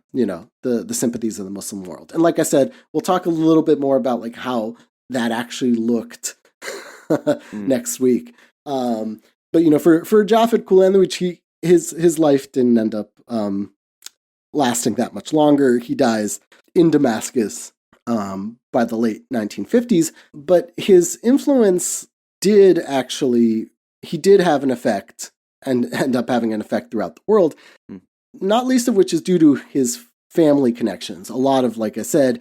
Speaker 3: sympathies of the Muslim world. And like I said, we'll talk a little bit more about like how that actually looked next week. But for Džafer Kulenović, his life didn't end up lasting that much longer. He dies in Damascus by the late 1950s, but his influence did have an effect and end up having an effect throughout the world, not least of which is due to his family connections. A lot of, like I said,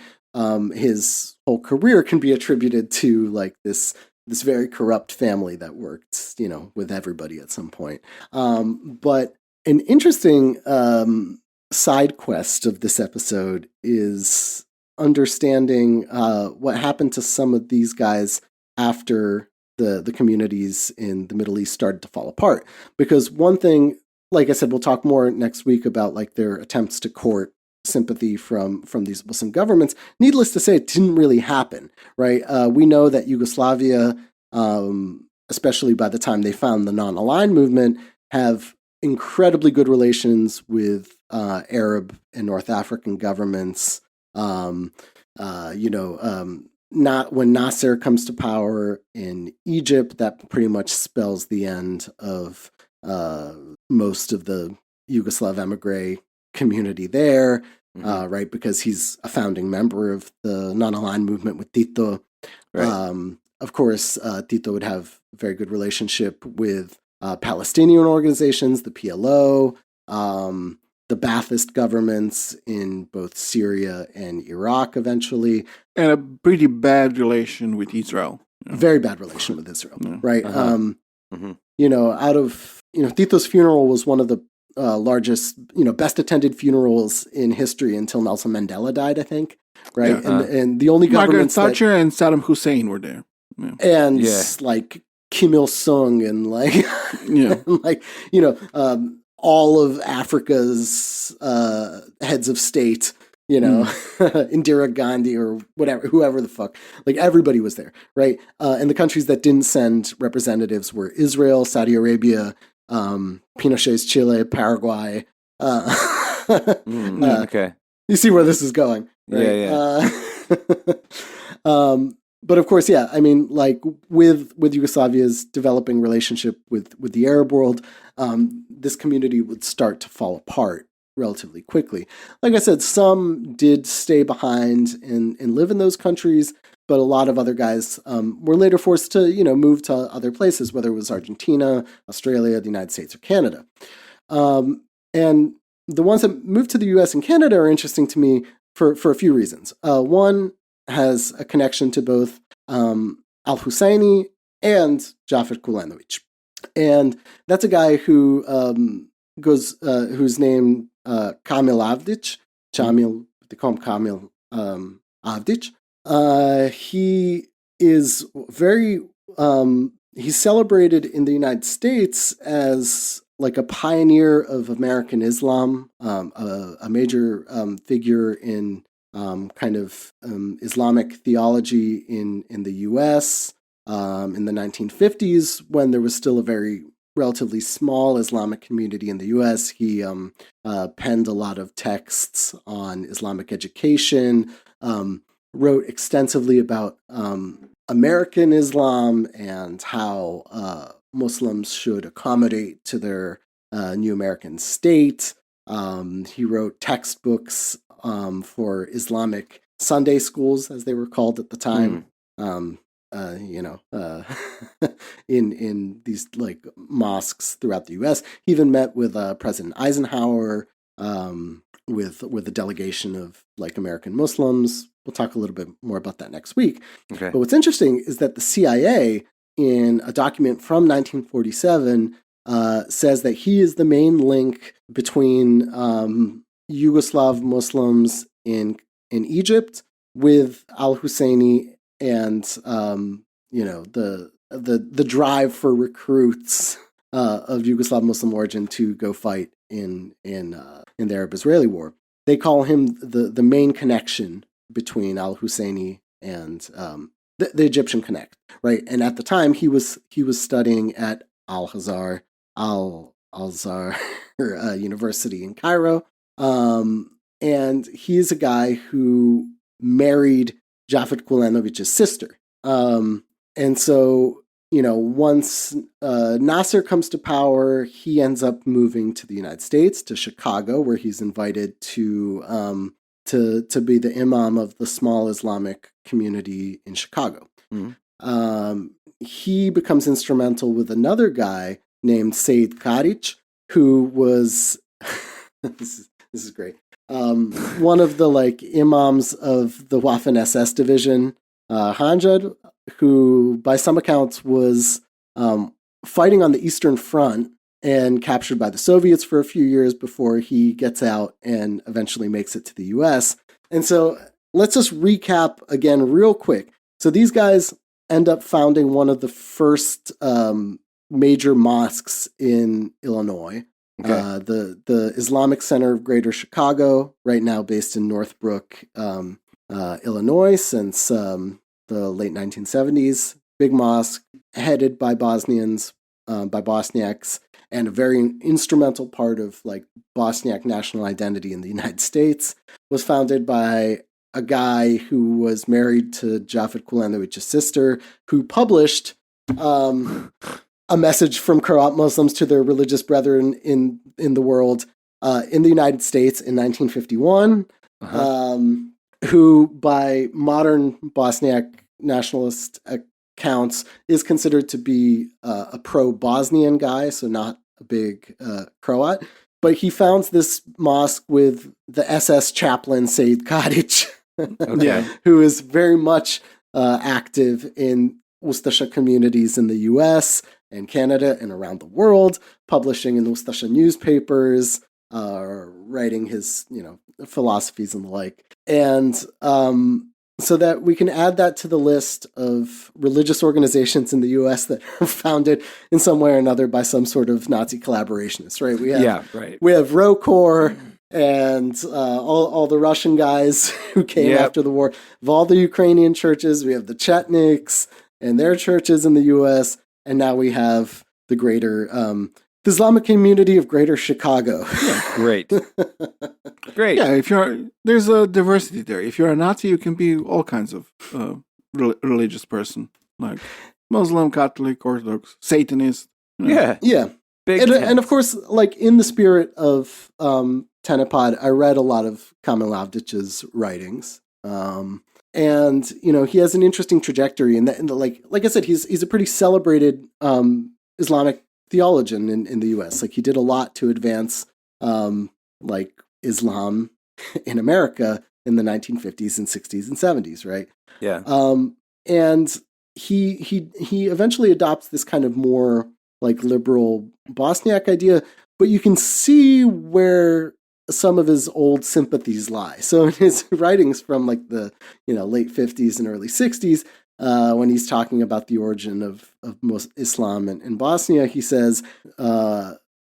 Speaker 3: his whole career can be attributed to like this very corrupt family that worked, with everybody at some point. But an interesting side quest of this episode is understanding what happened to some of these guys after the communities in the Middle East started to fall apart. Because one thing, like I said, we'll talk more next week about like their attempts to court sympathy from these Muslim governments. Needless to say, it didn't really happen, right? We know that Yugoslavia, especially by the time they found the non-aligned movement, have incredibly good relations with Arab and North African governments. Not when Nasser comes to power in Egypt, that pretty much spells the end of most of the Yugoslav emigre community there, right? Because he's a founding member of the non-aligned movement with Tito. Right. Of course, Tito would have a very good relationship with Palestinian organizations, the PLO, the Ba'athist governments in both Syria and Iraq eventually.
Speaker 2: And a pretty bad relation with Israel.
Speaker 3: Very bad relation with Israel, right? Tito's funeral was one of the largest, best attended funerals in history until Nelson Mandela died, I think, right? Yeah, and the only
Speaker 2: governments Margaret Thatcher and Saddam Hussein were there.
Speaker 3: Yeah. And like Kim Il-sung and like, all of Africa's heads of state, Indira Gandhi or whatever, whoever the fuck, like everybody was there, right? And the countries that didn't send representatives were Israel, Saudi Arabia, Pinochet's Chile, Paraguay.
Speaker 1: Okay.
Speaker 3: You see where this is going, right? Yeah. But of course, yeah, I mean, like with Yugoslavia's developing relationship with the Arab world, this community would start to fall apart relatively quickly. Like I said, some did stay behind and live in those countries, but a lot of other guys were later forced to, move to other places, whether it was Argentina, Australia, the United States, or Canada. And the ones that moved to the U.S. and Canada are interesting to me for a few reasons. One has a connection to both al-Husseini and Džafer Kulenović. And that's a guy who who's named Kamil Avdić. They call him Kamil Avdić. He is very, he's celebrated in the United States as like a pioneer of American Islam, a major figure in Islamic theology in the U.S. In the 1950s, when there was still a very relatively small Islamic community in the U.S. He penned a lot of texts on Islamic education, wrote extensively about American Islam and how Muslims should accommodate to their new American state. He wrote textbooks for Islamic Sunday schools, as they were called at the time. In these like mosques throughout the U.S. He even met with President Eisenhower, with a delegation of like American Muslims. We'll talk a little bit more about that next week. Okay. But what's interesting is that the CIA, in a document from 1947, says that he is the main link between Yugoslav Muslims in Egypt with al-Husseini and the drive for recruits of Yugoslav Muslim origin to go fight in the Arab-Israeli War. They call him the main connection between al-Husseini and the Egyptian Connect, right? And at the time, he was studying at Al-Azhar University in Cairo, and he's a guy who married Džafer Kulenović's sister. And so, once Nasser comes to power, he ends up moving to the United States, to Chicago, where he's invited to be the imam of the small Islamic community in Chicago. Mm-hmm. He becomes instrumental with another guy named Sejid Karić, who was this is great. One of the like imams of the Waffen-SS division, Hanjad, who by some accounts was fighting on the Eastern Front and captured by the Soviets for a few years before he gets out and eventually makes it to the US. And so let's just recap again real quick. So these guys end up founding one of the first major mosques in Illinois.
Speaker 1: Okay.
Speaker 3: The Islamic Center of Greater Chicago, right now based in Northbrook, Illinois, since the late 1970s. Big mosque headed by Bosnians, by Bosniaks, and a very instrumental part of like Bosniak national identity in the United States. Was founded by a guy who was married to Džafer-Beg's sister, who published a message from Croat Muslims to their religious brethren in the world in the United States in 1951, who by modern Bosniak nationalist accounts is considered to be a pro-Bosnian guy, so not a big Croat. But he founds this mosque with the SS chaplain Sejid Kadic, who is very much active in Ustasha communities in the U.S. and Canada and around the world, publishing in Ustasha newspapers, writing his philosophies and the like. And so that we can add that to the list of religious organizations in the U.S. that are founded in some way or another by some sort of Nazi collaborationists, right? We have, We have ROKOR and all the Russian guys who came after the war. Of all the Ukrainian churches, we have the Chetniks and their churches in the U.S., and now we have the greater, the Islamic community of Greater Chicago.
Speaker 1: Great. Great.
Speaker 2: Yeah, there's a diversity there. If you're a Nazi, you can be all kinds of religious person, like Muslim, Catholic, Orthodox, Satanist.
Speaker 1: Yeah. Big
Speaker 3: and of course, like in the spirit of Tenepod, I read a lot of Kamil Avdić's writings. And he has an interesting trajectory, and like I said, he's a pretty celebrated Islamic theologian in the U.S. Like he did a lot to advance like Islam in America in the 1950s and 60s and 70s, right?
Speaker 1: Yeah.
Speaker 3: And he eventually adopts this kind of more like liberal Bosniak idea, but you can see where some of his old sympathies lie. So in his writings from like the late 50s and early 60s, when he's talking about the origin of Islam in Bosnia, he says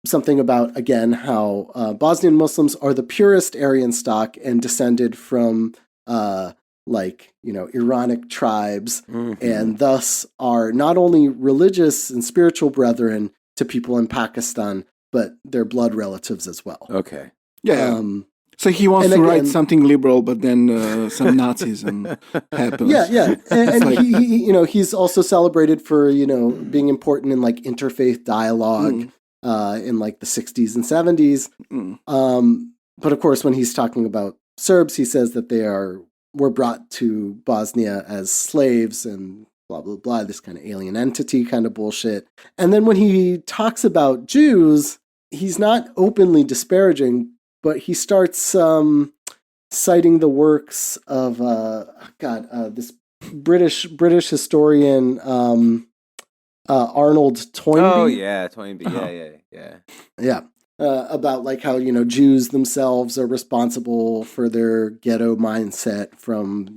Speaker 3: something about, again, how Bosnian Muslims are the purest Aryan stock and descended from Iranic tribes, and thus are not only religious and spiritual brethren to people in Pakistan, but their blood relatives as well.
Speaker 1: Okay.
Speaker 2: Yeah. So he wants to write something liberal, but then some Nazis and happens.
Speaker 3: Yeah. And like, he's also celebrated for being important in like interfaith dialogue in like the 60s and 70s. But of course, when he's talking about Serbs, he says that they were brought to Bosnia as slaves and blah blah blah. This kind of alien entity kind of bullshit. And then when he talks about Jews, he's not openly disparaging, but he starts citing the works of this British historian Arnold Toynbee.
Speaker 1: Oh yeah, Toynbee. Yeah.
Speaker 3: About like how Jews themselves are responsible for their ghetto mindset from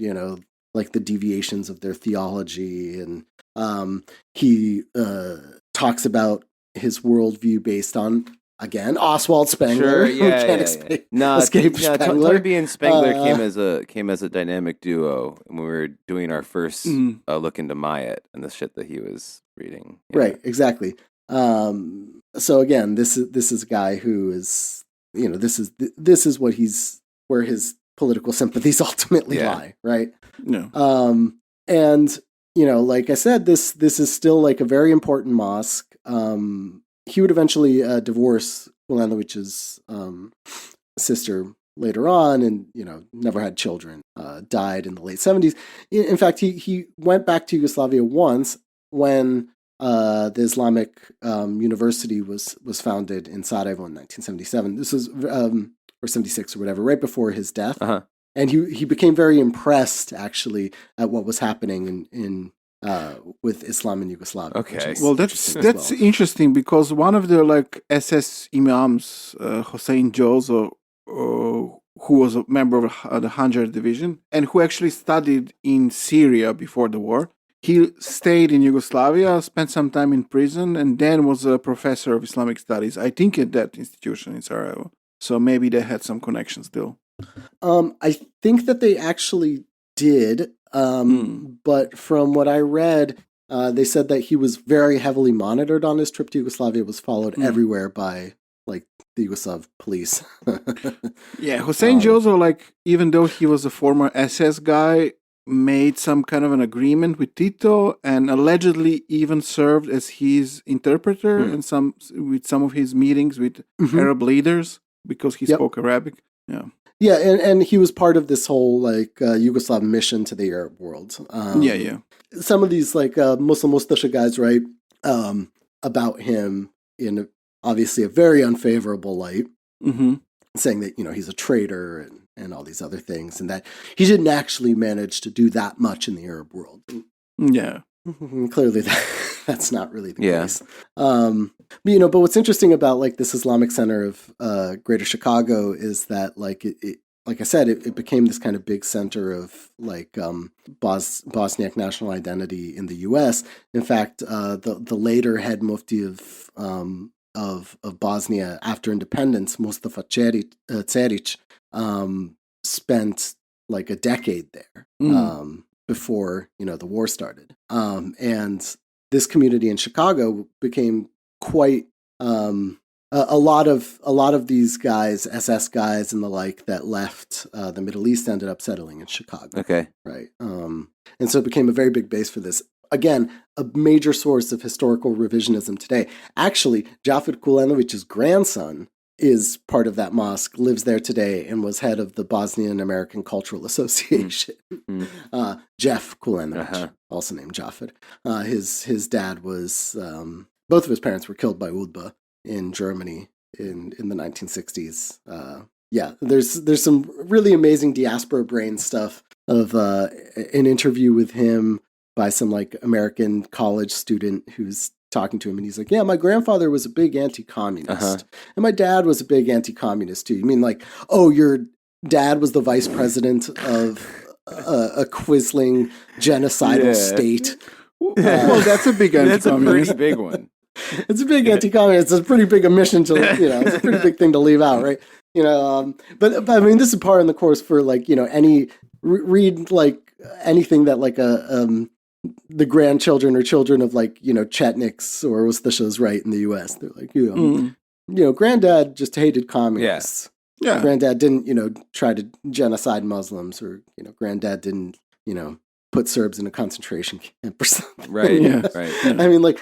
Speaker 3: like the deviations of their theology, and he talks about his worldview based on, again, Oswald Spengler.
Speaker 1: Sure,
Speaker 3: escape Spengler.
Speaker 1: Toynbee and Spengler came as a dynamic duo when we were doing our first look into Myatt and the shit that he was reading. Yeah.
Speaker 3: Right, exactly. So again, this is a guy who is, this is where his political sympathies ultimately lie, right?
Speaker 2: No.
Speaker 3: And like I said, this is still like a very important mosque. He would eventually divorce Milanović's sister later on, and never had children. Died in the late 70s. In fact, he went back to Yugoslavia once when the Islamic University was founded in Sarajevo in 1977. This was or 76 or whatever, right before his death. And he became very impressed actually at what was happening in with Islam in Yugoslavia.
Speaker 1: Okay.
Speaker 2: Well, that's interesting, because one of the like SS imams, Hossein Jozo, who was a member of the Hanjar division and who actually studied in Syria before the war, he stayed in Yugoslavia, spent some time in prison, and then was a professor of Islamic studies, I think at that institution in Sarajevo. So maybe they had some connections still.
Speaker 3: I think that they actually did, but from what I read, they said that he was very heavily monitored on his trip to Yugoslavia, was followed everywhere by like the Yugoslav police.
Speaker 2: Yeah, Hussein Jozo, like, even though he was a former SS guy, made some kind of an agreement with Tito and allegedly even served as his interpreter in some of his meetings with Arab leaders because he spoke Arabic. Yeah.
Speaker 3: Yeah, and he was part of this whole like Yugoslav mission to the Arab world. Some of these like Muslim Mustasha guys write about him in obviously a very unfavorable light, saying that he's a traitor and all these other things, and that he didn't actually manage to do that much in the Arab world.
Speaker 2: Yeah,
Speaker 3: clearly that's not really the case. But what's interesting about like this Islamic center of Greater Chicago is that like it like I said, it became this kind of big center of like Bosniak national identity in the U.S. In fact, the later head mufti of Bosnia after independence, Mustafa Ceric, spent like a decade there before the war started, and this community in Chicago became quite a lot of these guys, SS guys and the like, that left the Middle East ended up settling in Chicago.
Speaker 1: Okay,
Speaker 3: right, and so it became a very big base for this. Again, a major source of historical revisionism today. Actually, Džafer Kulenović's grandson is part of that mosque, lives there today, and was head of the Bosnian American Cultural Association. Jeff Kulenović, also named Džafer. His dad was, both of his parents were killed by UDBA in Germany in the 1960s. There's some really amazing diaspora brain stuff of an interview with him by some like American college student who's talking to him, and he's like, yeah, my grandfather was a big anti-communist, and my dad was a big anti-communist too. You mean like, oh, your dad was the vice president of a Quisling genocidal state?
Speaker 2: Well, that's a big anti-communist.
Speaker 1: That's a pretty big one.
Speaker 3: It's a big anti-communist. It's a pretty big omission to, it's a pretty big thing to leave out, right? But I mean, this is par in the course for like, any read like anything that like the grandchildren or children of like, Chetniks or Ustashas write in the U.S. They're like, granddad just hated communists.
Speaker 2: Yeah.
Speaker 3: Granddad didn't, try to genocide Muslims, or, granddad didn't, put Serbs in a concentration camp or something.
Speaker 1: Right.
Speaker 2: Yeah.
Speaker 1: Right.
Speaker 3: I mean, like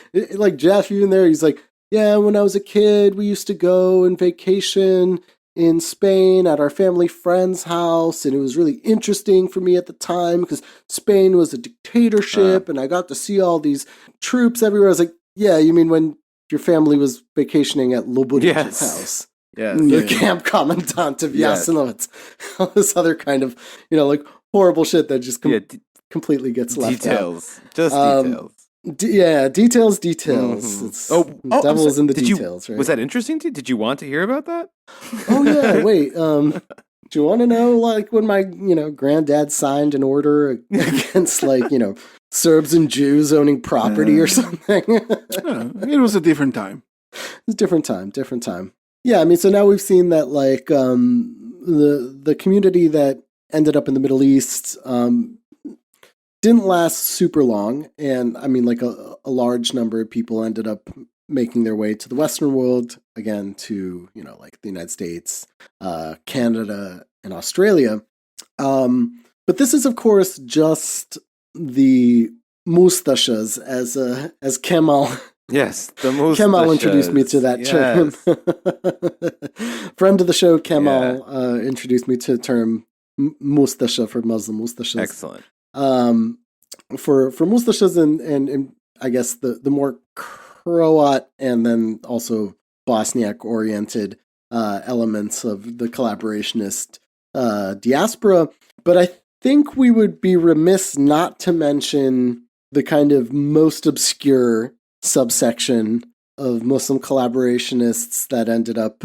Speaker 3: Jeff, even there, he's like, yeah, when I was a kid, we used to go and vacation in Spain at our family friend's house, and it was really interesting for me at the time because Spain was a dictatorship, and I got to see all these troops everywhere. I was like, yeah, you mean when your family was vacationing at Lobudic's house?
Speaker 1: Yeah,
Speaker 3: the camp commandant of Jasenovac. All this other kind of, like horrible shit that just completely gets left
Speaker 1: details.
Speaker 3: out.
Speaker 1: Just details.
Speaker 3: Details. It's devil's in the details, right?
Speaker 1: Was that interesting to you? Did you want to hear about that?
Speaker 3: Oh yeah, wait. Do you want to know like when my, granddad signed an order against like, Serbs and Jews owning property or something?
Speaker 2: It was a different time.
Speaker 3: It's a different time. Yeah, I mean, so now we've seen that like the community that ended up in the Middle East didn't last super long, and I mean, like a large number of people ended up making their way to the Western world, again to like the United States, Canada, and Australia. But this is, of course, just the Mustashas, as Kemal.
Speaker 1: Yes, the Mustashas.
Speaker 3: Kemal introduced me to that term. Friend of the show, Kemal, introduced me to the term Mustasha for Muslim Mustashas.
Speaker 1: Excellent.
Speaker 3: For Mustashas and I guess the more Croat and then also Bosniak oriented elements of the collaborationist diaspora. But I think we would be remiss not to mention the kind of most obscure subsection of Muslim collaborationists that ended up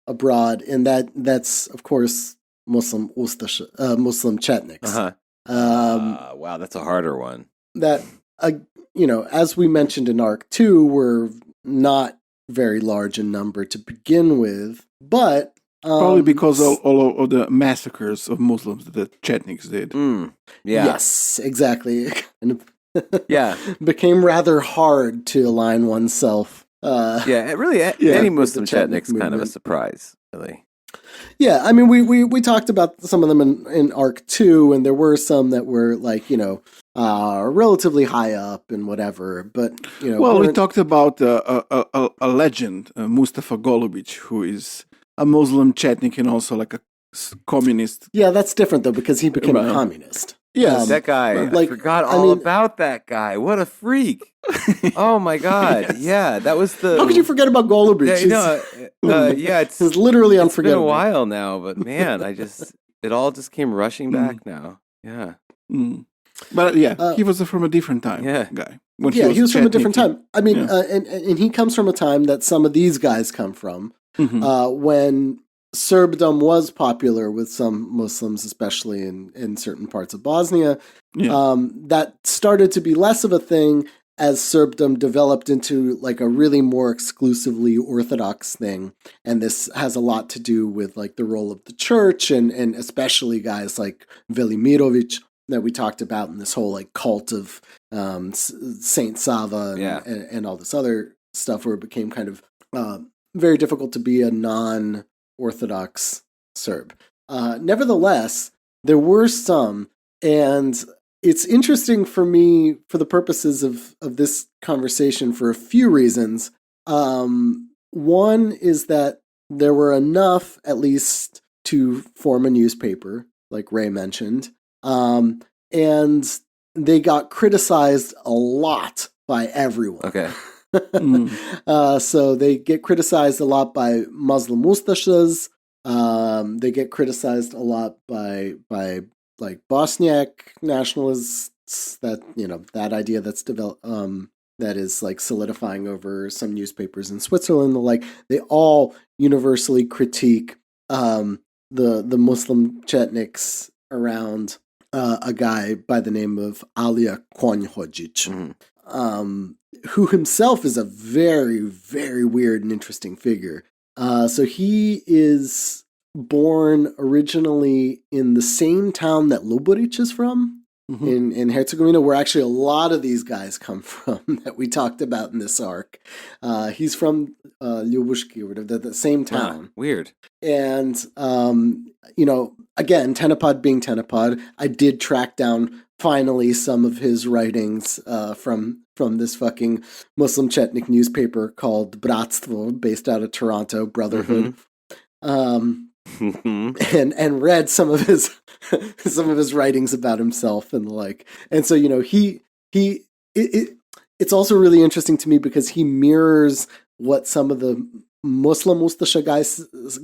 Speaker 3: abroad, and that's of course Muslim Chetniks.
Speaker 1: Wow, that's a harder one.
Speaker 3: that as we mentioned in Arc 2, were not very large in number to begin with, but
Speaker 2: probably because all of the massacres of Muslims that the Chetniks did.
Speaker 3: Yes, exactly. And
Speaker 1: yeah,
Speaker 3: became rather hard to align oneself.
Speaker 1: Any Muslim Chetnik's kind of a surprise, really.
Speaker 3: Yeah, I mean, we talked about some of them in Arc 2, and there were some that were like, relatively high up and whatever, but,
Speaker 2: we talked about a legend, Mustafa Golubic, who is a Muslim Chetnik and also like a communist.
Speaker 3: Yeah, that's different, though, because he became a communist.
Speaker 1: Yes, that guy. I forgot about that guy. What a freak! Oh my god! Yeah, that was the.
Speaker 3: How could you forget about Golubic?
Speaker 1: It's
Speaker 3: literally unforgettable.
Speaker 1: It's been a while now, but man, it all just came rushing back now. Yeah.
Speaker 2: But he was from a different time. Guy.
Speaker 3: He was from a different time. I mean, and he comes from a time that some of these guys come from, when Serbdom was popular with some Muslims, especially in certain parts of Bosnia. That started to be less of a thing as Serbdom developed into like a really more exclusively Orthodox thing. And this has a lot to do with like the role of the church and especially guys like Velimirovic that we talked about in this whole like cult of Saint Sava and all this other stuff where it became kind of very difficult to be a non-Orthodox Serb. Nevertheless, there were some, and it's interesting for me for the purposes of this conversation for a few reasons. One is that there were enough, at least, to form a newspaper, like Ray mentioned, and they got criticized a lot by everyone.
Speaker 1: Okay.
Speaker 3: So they get criticized a lot by Muslim Ustashas. They get criticized a lot by like Bosniak nationalists. That idea that's developed, that is like solidifying over some newspapers in Switzerland. Like they all universally critique the Muslim Chetniks around a guy by the name of Alija Konj-Hodzic. Who himself is a very, very weird and interesting figure. So he is born originally in the same town that Luboric is from, in Herzegovina, where actually a lot of these guys come from that we talked about in this arc. He's from Ljubuški, or whatever, the same town.
Speaker 1: Weird.
Speaker 3: And, again, Tenepad being Tenepad, I did track down finally some of his writings from this fucking Muslim Chetnik newspaper called Bratstvo, based out of Toronto, Brotherhood. And read some of his writings about himself and the like. And so, it's also really interesting to me because he mirrors what some of the Muslim Ustasha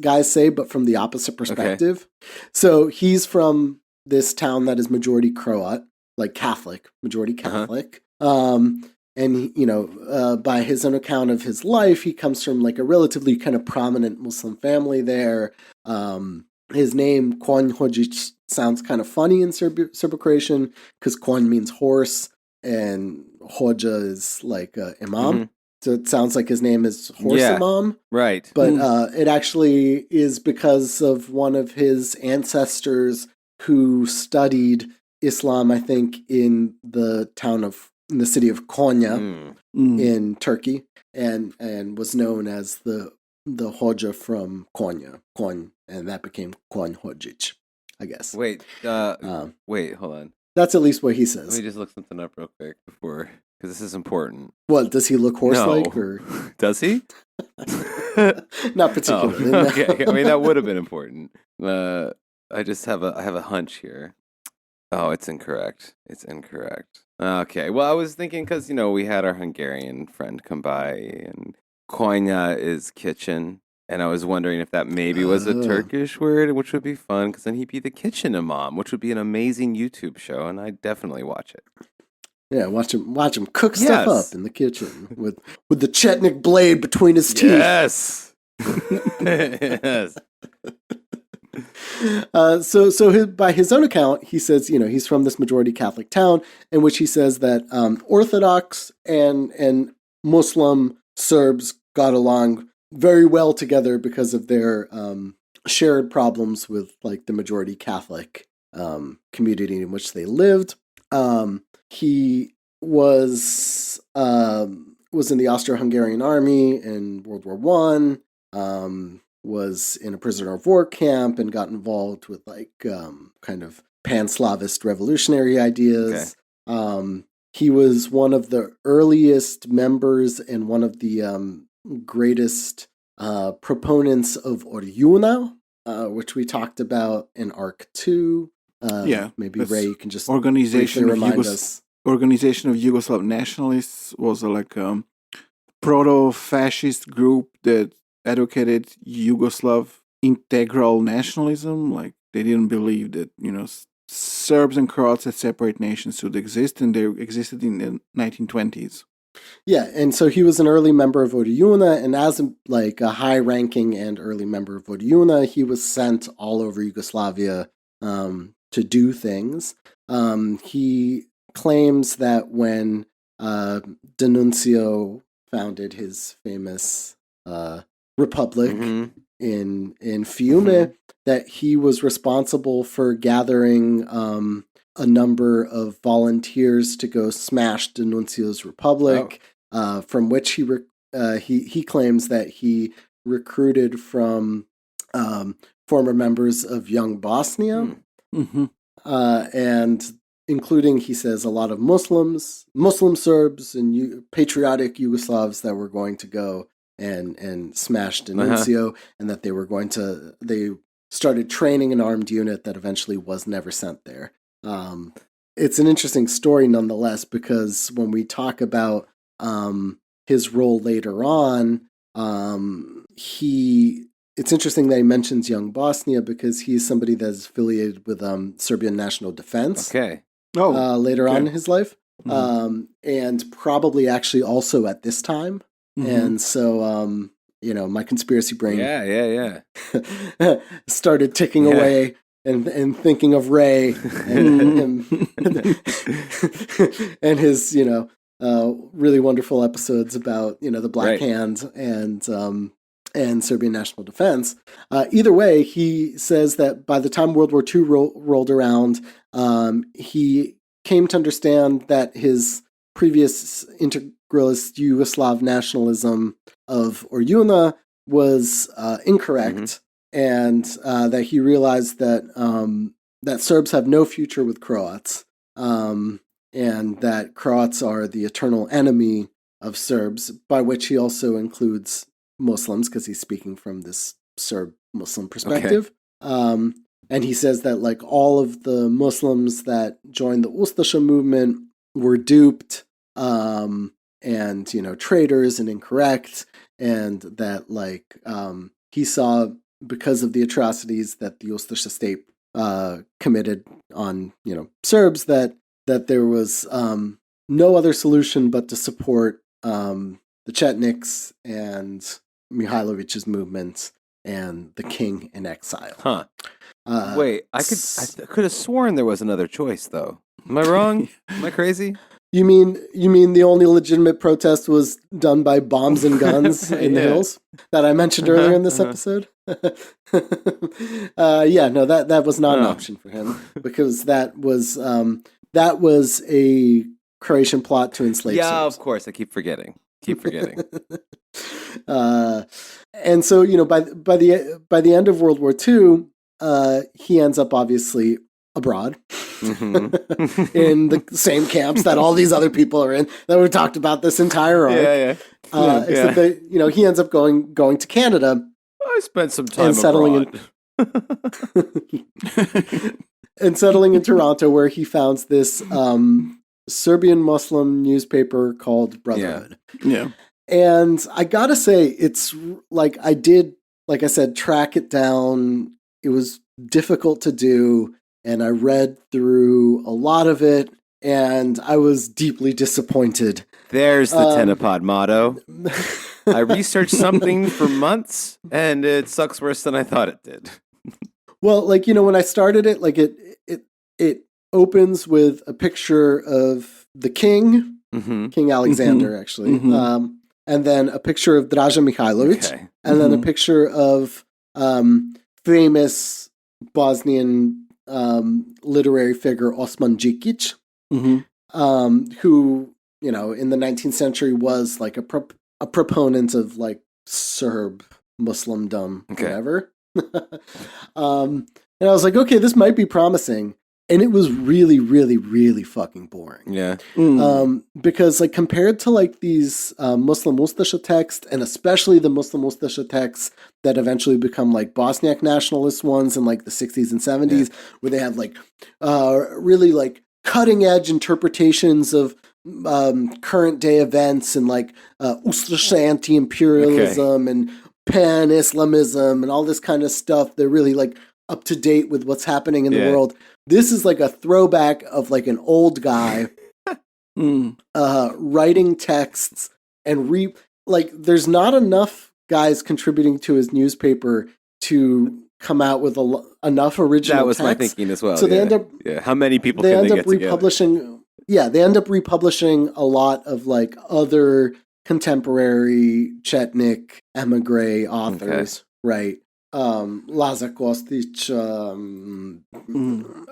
Speaker 3: guys say, but from the opposite perspective. Okay. So he's from this town that is majority Croat, like Catholic, majority Catholic. And, by his own account of his life, he comes from like a relatively kind of prominent Muslim family there. His name, Konj-Hodzic, sounds kind of funny in Serbo-Croatian because Konj means horse and Hođa is like imam. So it sounds like his name is Horse Imam. Right. But it actually is because of one of his ancestors who studied Islam, I think, in the city of Konya in Turkey, and was known as the Hođa from Konya, and that became Konj-Hodzic, I guess.
Speaker 1: Wait, hold on.
Speaker 3: That's at least what he says.
Speaker 1: Let me just look something up real quick before, because this is important.
Speaker 3: What, does he look horse-like? No. Or?
Speaker 1: Does he?
Speaker 3: Not particularly.
Speaker 1: Oh, okay, I mean, that would have been important. I just have a hunch here. Oh, it's incorrect. Okay, well, I was thinking because, we had our Hungarian friend come by, and Konya is kitchen, and I was wondering if that maybe was a Turkish word, which would be fun, because then he'd be the kitchen imam, which would be an amazing YouTube show, and I'd definitely watch it.
Speaker 3: Yeah, watch him cook stuff up in the kitchen with the Chetnik blade between his teeth.
Speaker 1: Yes. Yes.
Speaker 3: By his own account, he says, he's from this majority Catholic town, in which he says that Orthodox and Muslim Serbs got along very well together because of their shared problems with like the majority Catholic community in which they lived. He was in the Austro-Hungarian army in World War One. Was in a prisoner of war camp and got involved with like kind of pan-Slavist revolutionary ideas. Okay. He was one of the earliest members and one of the greatest proponents of Orjuna, which we talked about in Arc 2. Maybe Ray, you can just
Speaker 2: Organization
Speaker 3: remind us.
Speaker 2: Organization of Yugoslav Nationalists was like a proto-fascist group that advocated Yugoslav integral nationalism. Like they didn't believe that Serbs and Croats as separate nations should exist, and they existed in the 1920s.
Speaker 3: Yeah, and so he was an early member of Orjuna, and as a high-ranking and early member of Orjuna, he was sent all over Yugoslavia to do things. He claims that when D'Annunzio founded his famous republic in Fiume, that he was responsible for gathering a number of volunteers to go smash D'Annunzio's republic, from which he claims that he recruited from former members of Young Bosnia, and including, he says, a lot of Muslim Serbs and patriotic Yugoslavs that were going to go and smash D'Annunzio, and that they started training an armed unit that eventually was never sent there. It's an interesting story nonetheless, because when we talk about his role later on, it's interesting that he mentions Young Bosnia, because he's somebody that's affiliated with Serbian National Defense.
Speaker 1: Okay.
Speaker 3: Later on in his life, and probably actually also at this time. And so, my conspiracy brain started ticking away and thinking of Ray and and his, really wonderful episodes about, the Black Hand and Serbian National Defense. Either way, he says that by the time World War II rolled around, he came to understand that his previous integralist Yugoslav nationalism of Orjuna was incorrect, and that he realized that that Serbs have no future with Croats, and that Croats are the eternal enemy of Serbs, by which he also includes Muslims, because he's speaking from this Serb-Muslim perspective. Okay. And he says that like all of the Muslims that joined the Ustasha movement were duped, and traitors and incorrect, and that like he saw, because of the atrocities that the Ustasha state committed on Serbs, that there was no other solution but to support the Chetniks and Mihailovic's movements and the king in exile.
Speaker 1: Wait, I could have sworn there was another choice, though. Am I wrong? Am I crazy?
Speaker 3: You mean the only legitimate protest was done by bombs and guns in the hills that I mentioned earlier in this episode? That was not an option for him, because that was a Croatian plot to enslave Serbs.
Speaker 1: Yeah, of course. I keep forgetting.
Speaker 3: And so, by the end of World War II, he ends up obviously abroad, in the same camps that all these other people are in, that we talked about this entire arc. Except that, he ends up going to Canada.
Speaker 1: I spent some time abroad.
Speaker 3: And settling in Toronto, where he founds this Serbian Muslim newspaper called Brotherhood.
Speaker 2: Yeah.
Speaker 3: And I gotta say, it's like I said, track it down. It was difficult to do, and I read through a lot of it, and I was deeply disappointed.
Speaker 1: There's the Tenepod motto. I researched something for months, and it sucks worse than I thought it did.
Speaker 3: Well, like, when I started it, like it opens with a picture of the king, King Alexander, actually, and then a picture of Draža Mihailović, and then a picture of famous Bosnian literary figure Osman Džikić, who, in the 19th century was like a proponent of like Serb Muslimdom, whatever. And I was like, okay, this might be promising. And it was really, really, really fucking boring.
Speaker 1: Yeah.
Speaker 3: Because like compared to like these Muslim Ustasha texts, and especially the Muslim Ustasha texts that eventually become like Bosniak nationalist ones in like the 60s and 70s, where they have like really like cutting edge interpretations of current day events and like Ustasha anti-imperialism and pan-Islamism and all this kind of stuff. They're really like up to date with what's happening in the world. This is like a throwback of like an old guy writing texts and like there's not enough guys contributing to his newspaper to come out with enough original.
Speaker 1: That was
Speaker 3: text.
Speaker 1: my thinking as well.
Speaker 3: So they end up
Speaker 1: how many people
Speaker 3: they
Speaker 1: can
Speaker 3: end
Speaker 1: they
Speaker 3: up
Speaker 1: get
Speaker 3: republishing
Speaker 1: together?
Speaker 3: Yeah, they end up republishing a lot of like other contemporary Chetnik emigre authors, right? Lazar Kostić,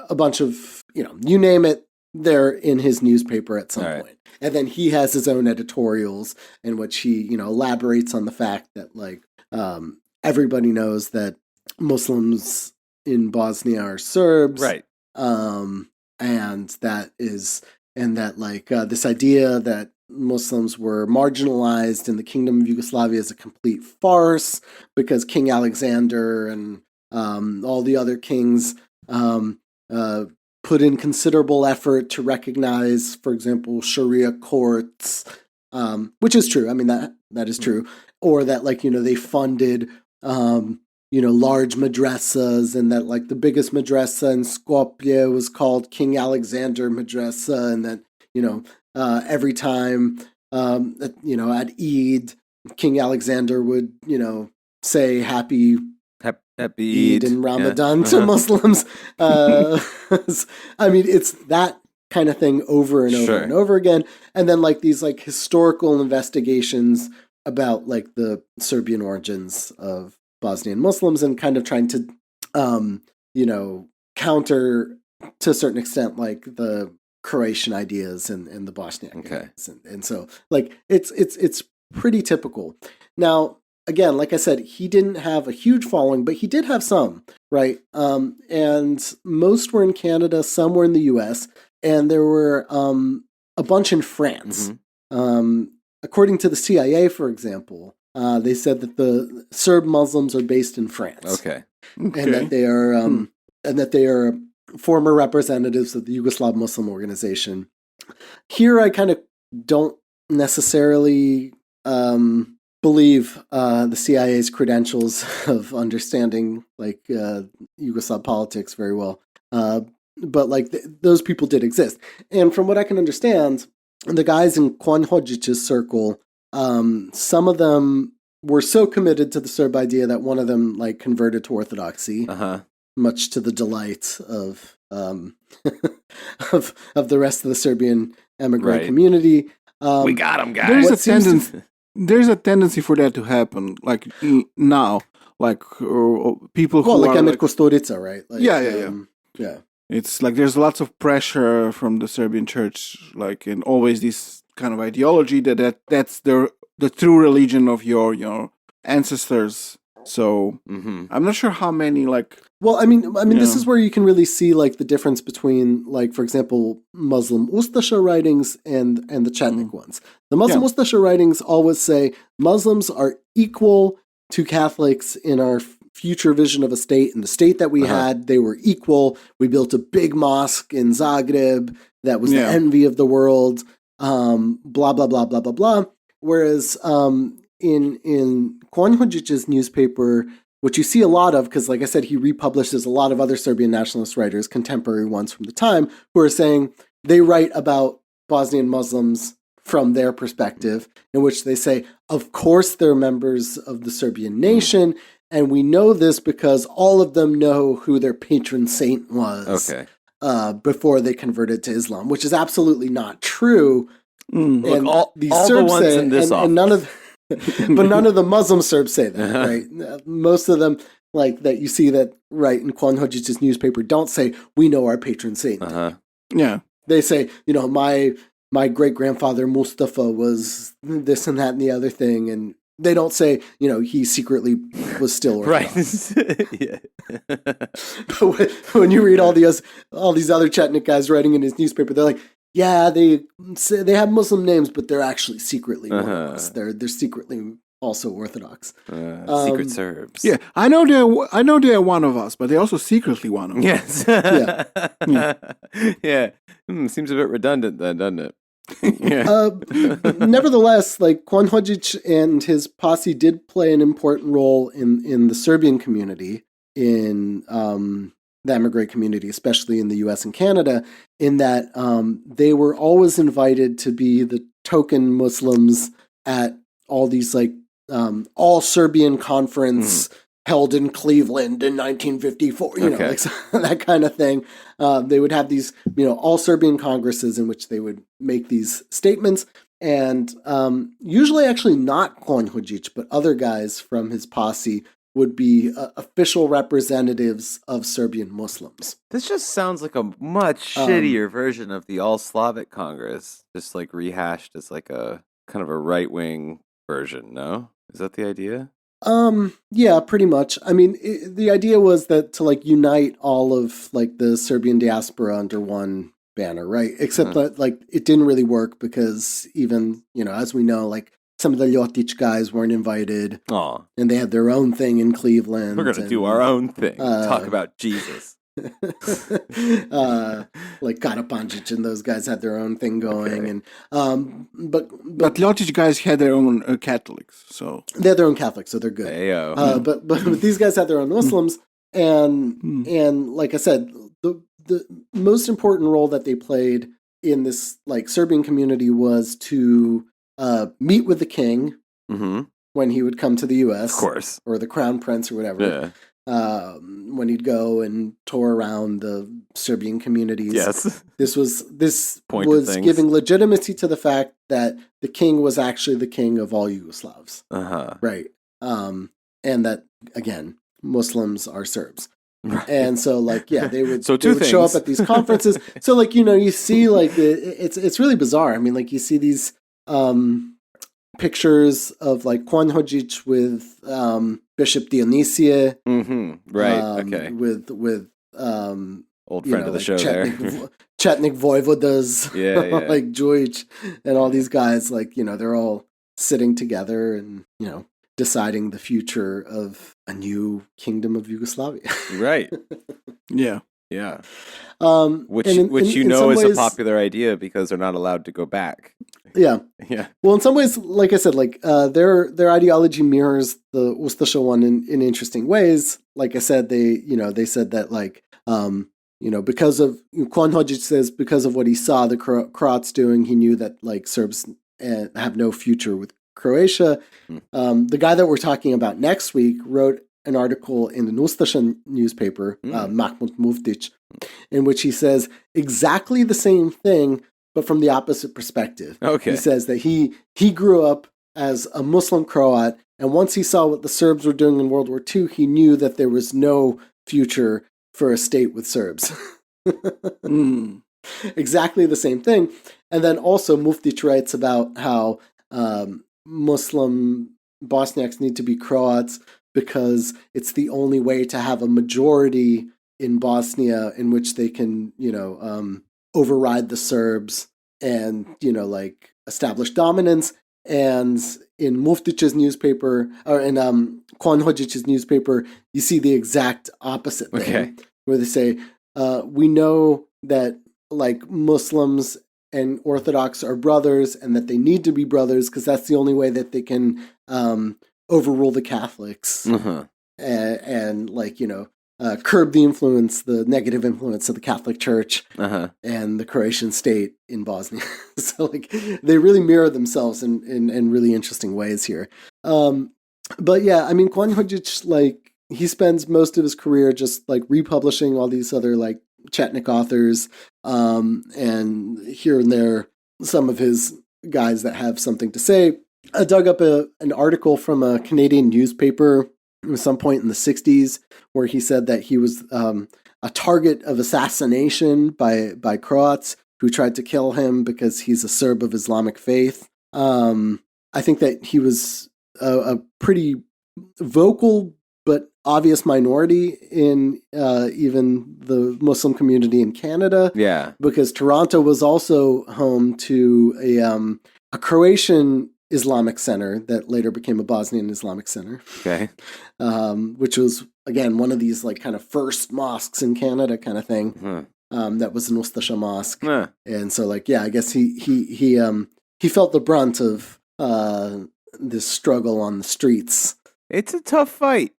Speaker 3: a bunch of, you name it, they're in his newspaper at some point. And then he has his own editorials in which he, elaborates on the fact that like everybody knows that Muslims in Bosnia are Serbs.
Speaker 1: Right.
Speaker 3: And that like this idea that Muslims were marginalized in the Kingdom of Yugoslavia is a complete farce because King Alexander and all the other kings put in considerable effort to recognize, for example, Sharia courts, which is true. I mean, that is true. Or that, like, they funded, large madrasas, and that, like, the biggest madrasa in Skopje was called King Alexander Madrasa, and that, every time, at Eid, King Alexander would, say happy Eid and Ramadan to Muslims. I mean, it's that kind of thing over and over and over again. And then like these like historical investigations about like the Serbian origins of Bosnian Muslims and kind of trying to, counter to a certain extent, like the Croatian ideas and the Bosniak ideas. And so like, it's pretty typical. Now, again, like I said, he didn't have a huge following, but he did have some, right? And most were in Canada, some were in the US, and there were a bunch in France. According to the CIA, for example, they said that the Serb Muslims are based in France. And that they are former representatives of the Yugoslav Muslim Organization. Here, I kind of don't necessarily believe the CIA's credentials of understanding like Yugoslav politics very well, but like those people did exist, and from what I can understand, the guys in Kwan Hodžić's circle, some of them were so committed to the Serb idea that one of them like converted to Orthodoxy, much to the delight of of the rest of the Serbian immigrant community.
Speaker 1: We got them, guys.
Speaker 2: There's a tendency for that to happen, like now, like people who
Speaker 3: like
Speaker 2: are
Speaker 3: Emir
Speaker 2: like,
Speaker 3: Kusturica, right? Like,
Speaker 2: yeah. It's like there's lots of pressure from the Serbian church, like, and always this kind of ideology that's the true religion of your ancestors. So I'm not sure how many like.
Speaker 3: Well, I mean, this is where you can really see like the difference between, like, for example, Muslim Ustasha writings and the Chetnik ones. The Muslim Ustasha writings always say Muslims are equal to Catholics in our future vision of a state. In the state that we had, they were equal. We built a big mosque in Zagreb that was the envy of the world. Blah blah blah blah blah blah. Whereas in Kwan Hodžić's newspaper, which you see a lot of, because like I said, he republishes a lot of other Serbian nationalist writers, contemporary ones from the time, who are saying they write about Bosnian Muslims from their perspective, in which they say, of course, they're members of the Serbian nation. And we know this because all of them know who their patron saint was before they converted to Islam, which is absolutely not true.
Speaker 1: Look,
Speaker 3: And
Speaker 1: all
Speaker 3: Serbs
Speaker 1: the ones
Speaker 3: say,
Speaker 1: in this office.
Speaker 3: and none of, but none of the Muslim Serbs say that, right? Most of them, like that you see that right in Kwan Hodžić's newspaper, don't say we know our patron saint.
Speaker 2: Yeah,
Speaker 3: they say, you know, my great grandfather Mustafa was this and that and the other thing, and they don't say, you know, he secretly was still Orthodox.
Speaker 1: Right. Yeah.
Speaker 3: But when you read all these other Chetnik guys writing in his newspaper, they're like, yeah, they have Muslim names, but they're actually secretly one of us. They're secretly also Orthodox.
Speaker 1: Secret Serbs.
Speaker 2: yeah. I know they're one of us, but they're also secretly one of us.
Speaker 1: Yes. Yeah. Seems a bit redundant then, doesn't it? Yeah.
Speaker 3: Nevertheless, like Kwan Hodžić and his posse did play an important role in the Serbian community, in the immigrant community, especially in the U.S. and Canada, in that they were always invited to be the token Muslims at all these like all Serbian conference held in Cleveland in 1954, you know, like that kind of thing. They would have these, you know, all Serbian congresses in which they would make these statements, and usually actually not Kwan Hodžić, but other guys from his posse would be official representatives of Serbian Muslims.
Speaker 1: This just sounds like a much shittier version of the All Slavic Congress, just like rehashed as like a kind of a right-wing version, no? Is that the idea?
Speaker 3: Yeah, pretty much. I mean, the idea was that to like unite all of like the Serbian diaspora under one banner, right? Except that like it didn't really work because even, you know, as we know, like some of the Ljotić guys weren't invited. And they had their own thing in Cleveland.
Speaker 1: We're going to do our own thing. Talk about Jesus.
Speaker 3: Like Karapančić and those guys had their own thing going, and but
Speaker 2: Ljotić guys had their own Catholics, so
Speaker 3: they had their own Catholics, so they're good. But these guys had their own Muslims, and like I said, the most important role that they played in this like Serbian community was to meet with the king when he would come to the U.S.,
Speaker 1: of course,
Speaker 3: or the crown prince or whatever.
Speaker 1: Yeah.
Speaker 3: When he'd go and tour around the Serbian communities.
Speaker 1: Yes.
Speaker 3: This was giving legitimacy to the fact that the king was actually the king of all Yugoslavs. Right. And that, again, Muslims are Serbs. Right. And so, like, yeah, they would show up at these conferences. So, like, you know, you see, like, it's really bizarre. I mean, like, you see these pictures of, like, Kwan Hodžić with Bishop Dionysie.
Speaker 1: Right,
Speaker 3: With
Speaker 1: old friend of the show there.
Speaker 3: Chetnik voivodas,
Speaker 1: yeah.
Speaker 3: like Đujić and all these guys, like, you know, they're all sitting together and, you know, deciding the future of a new kingdom of Yugoslavia.
Speaker 1: Right.
Speaker 2: Yeah.
Speaker 1: Yeah. Which
Speaker 3: in
Speaker 1: you know is
Speaker 3: ways,
Speaker 1: a popular idea because they're not allowed to go back.
Speaker 3: Yeah.
Speaker 1: Yeah.
Speaker 3: Well, in some ways, like I said, like their ideology mirrors the Ustasha one in interesting ways. Like I said, they said that like because of Kwan Hodžić says because of what he saw the Croats doing, he knew that like Serbs have no future with Croatia. The guy that we're talking about next week wrote an article in the Ustasha newspaper, Mahmut Muftić, in which he says exactly the same thing, but from the opposite perspective.
Speaker 1: Okay.
Speaker 3: He says that he grew up as a Muslim Croat, and once he saw what the Serbs were doing in World War II, he knew that there was no future for a state with Serbs. Exactly the same thing. And then also Muftić writes about how Muslim Bosniaks need to be Croats because it's the only way to have a majority in Bosnia in which they can, override the Serbs and, like establish dominance. And in Muftić's newspaper, or in Kwan Hodžić's newspaper, you see the exact opposite thing, where they say, we know that like Muslims and Orthodox are brothers and that they need to be brothers because that's the only way that they can overrule the Catholics and curb the negative influence of the Catholic Church and the Croatian state in Bosnia. So like they really mirror themselves in really interesting ways here. But yeah, I mean, Kwan Hojic, like, he spends most of his career just like republishing all these other like Chetnik authors, and here and there, some of his guys that have something to say. I dug up an article from a Canadian newspaper at some point in the 60s where he said that he was a target of assassination by Croats who tried to kill him because he's a Serb of Islamic faith. I think that he was a pretty vocal but obvious minority in even the Muslim community in Canada.
Speaker 1: Yeah.
Speaker 3: Because Toronto was also home to a Croatian Islamic center that later became a Bosnian Islamic center.
Speaker 1: Okay.
Speaker 3: Which was, again, one of these like kind of first mosques in Canada kind of thing. That was an Ustasha mosque. And so like, yeah, I guess he felt the brunt of this struggle on the streets.
Speaker 1: It's a tough fight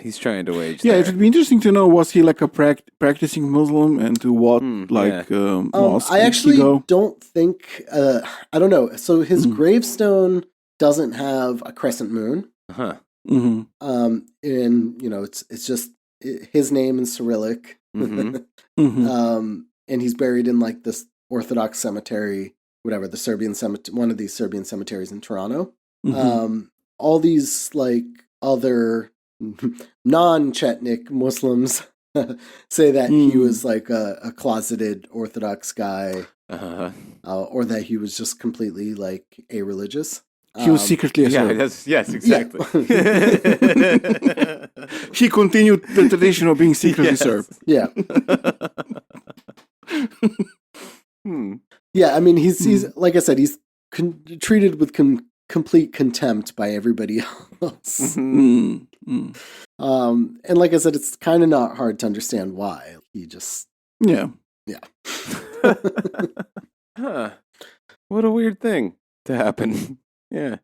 Speaker 1: he's trying to wage.
Speaker 2: Yeah,
Speaker 1: there.
Speaker 2: it would be interesting to know, was he like a practicing Muslim, and to what mosque
Speaker 3: I actually don't think, I don't know. So his gravestone doesn't have a crescent moon.
Speaker 2: Mm-hmm.
Speaker 3: And you know, it's just his name in Cyrillic. And he's buried in like this Orthodox cemetery, whatever, the Serbian cemetery, one of these Serbian cemeteries in Toronto. All these like other non-Chetnik Muslims say that he was like a closeted Orthodox guy, or that he was just completely like a-religious.
Speaker 2: He was secretly a Serb.
Speaker 1: Yes, exactly.
Speaker 2: Yeah. He continued the tradition of being secretly Serb.
Speaker 3: Yeah. Yeah, I mean, he's like I said, he's treated with complete contempt by everybody else. And like I said, it's kind of not hard to understand why. He just
Speaker 2: yeah.
Speaker 1: What a weird thing to happen. Yeah.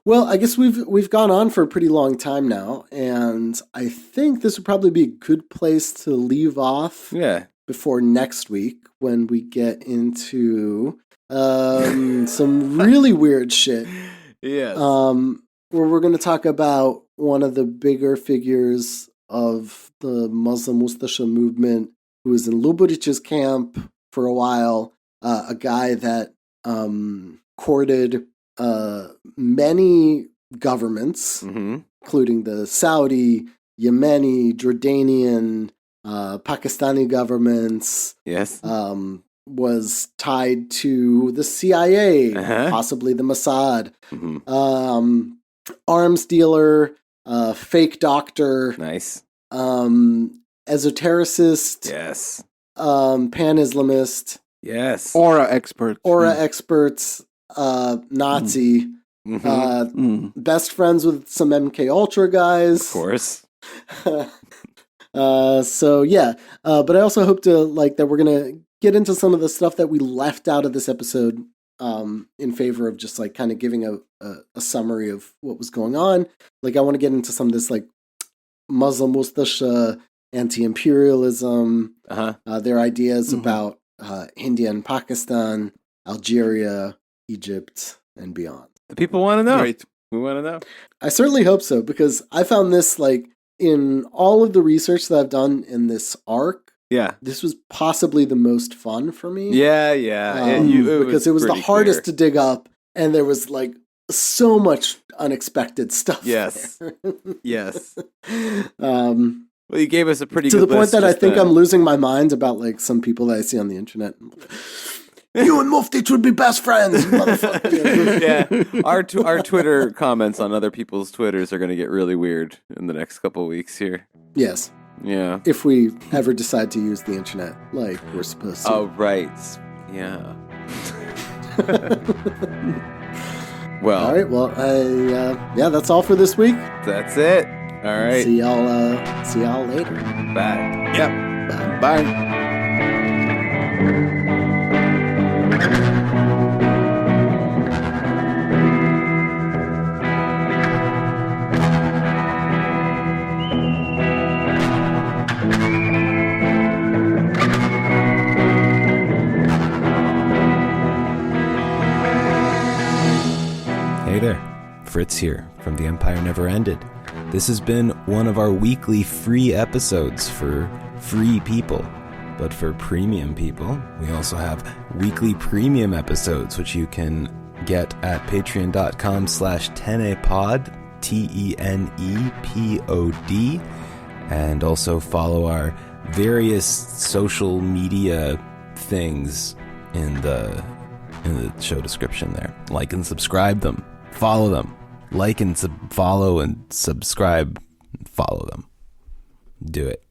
Speaker 3: Well, I guess we've gone on for a pretty long time now, and I think this would probably be a good place to leave off.
Speaker 1: Yeah.
Speaker 3: Before next week, when we get into some really weird shit.
Speaker 1: Yes.
Speaker 3: Where we're going to talk about one of the bigger figures of the Muslim Ustasha movement, who was in Lubavitch's camp for a while, a guy that courted many governments, including the Saudi, Yemeni, Jordanian, Pakistani governments.
Speaker 1: Yes.
Speaker 3: Was tied to the CIA, possibly the Mossad, arms dealer, fake doctor,
Speaker 1: nice,
Speaker 3: esotericist,
Speaker 1: yes,
Speaker 3: pan-Islamist,
Speaker 1: yes,
Speaker 2: aura
Speaker 3: experts, Nazi, best friends with some MK Ultra guys,
Speaker 1: of course.
Speaker 3: So yeah, but I also hope to like that we're gonna get into some of the stuff that we left out of this episode in favor of just like kind of giving a summary of what was going on. Like I want to get into some of this like Muslim Ustasha, anti-imperialism, their ideas about India and Pakistan, Algeria, Egypt, and beyond.
Speaker 1: The people want to know.
Speaker 2: Right.
Speaker 1: We want to know.
Speaker 3: I certainly hope so, because I found this like in all of the research that I've done in this arc, this was possibly the most fun for me.
Speaker 1: Yeah.
Speaker 3: Because it was the hardest to dig up, and there was like so much unexpected stuff.
Speaker 1: Yes.
Speaker 3: There.
Speaker 1: Yes. Well, you gave us a pretty
Speaker 3: to
Speaker 1: good
Speaker 3: the point that I think
Speaker 1: then.
Speaker 3: I'm losing my mind about like some people that I see on the internet. You and Mufti would be best friends, motherfucker.
Speaker 1: Yeah, our Twitter comments on other people's Twitters are going to get really weird in the next couple of weeks here.
Speaker 3: Yes.
Speaker 1: Yeah.
Speaker 3: If we ever decide to use the internet like we're supposed to.
Speaker 1: Oh, right. Yeah. Well.
Speaker 3: All right. Well, that's all for this week.
Speaker 1: That's it. All right.
Speaker 3: See y'all later.
Speaker 1: Bye.
Speaker 2: Yep. Bye.
Speaker 1: Fritz here from The Empire Never Ended. This has been one of our weekly free episodes for free people. But for premium people, we also have weekly premium episodes, which you can get at patreon.com/tenepod, TENEPOD, and also follow our various social media things in the show description there. Like and subscribe them. Follow them. Like and follow and subscribe. Follow them. Do it.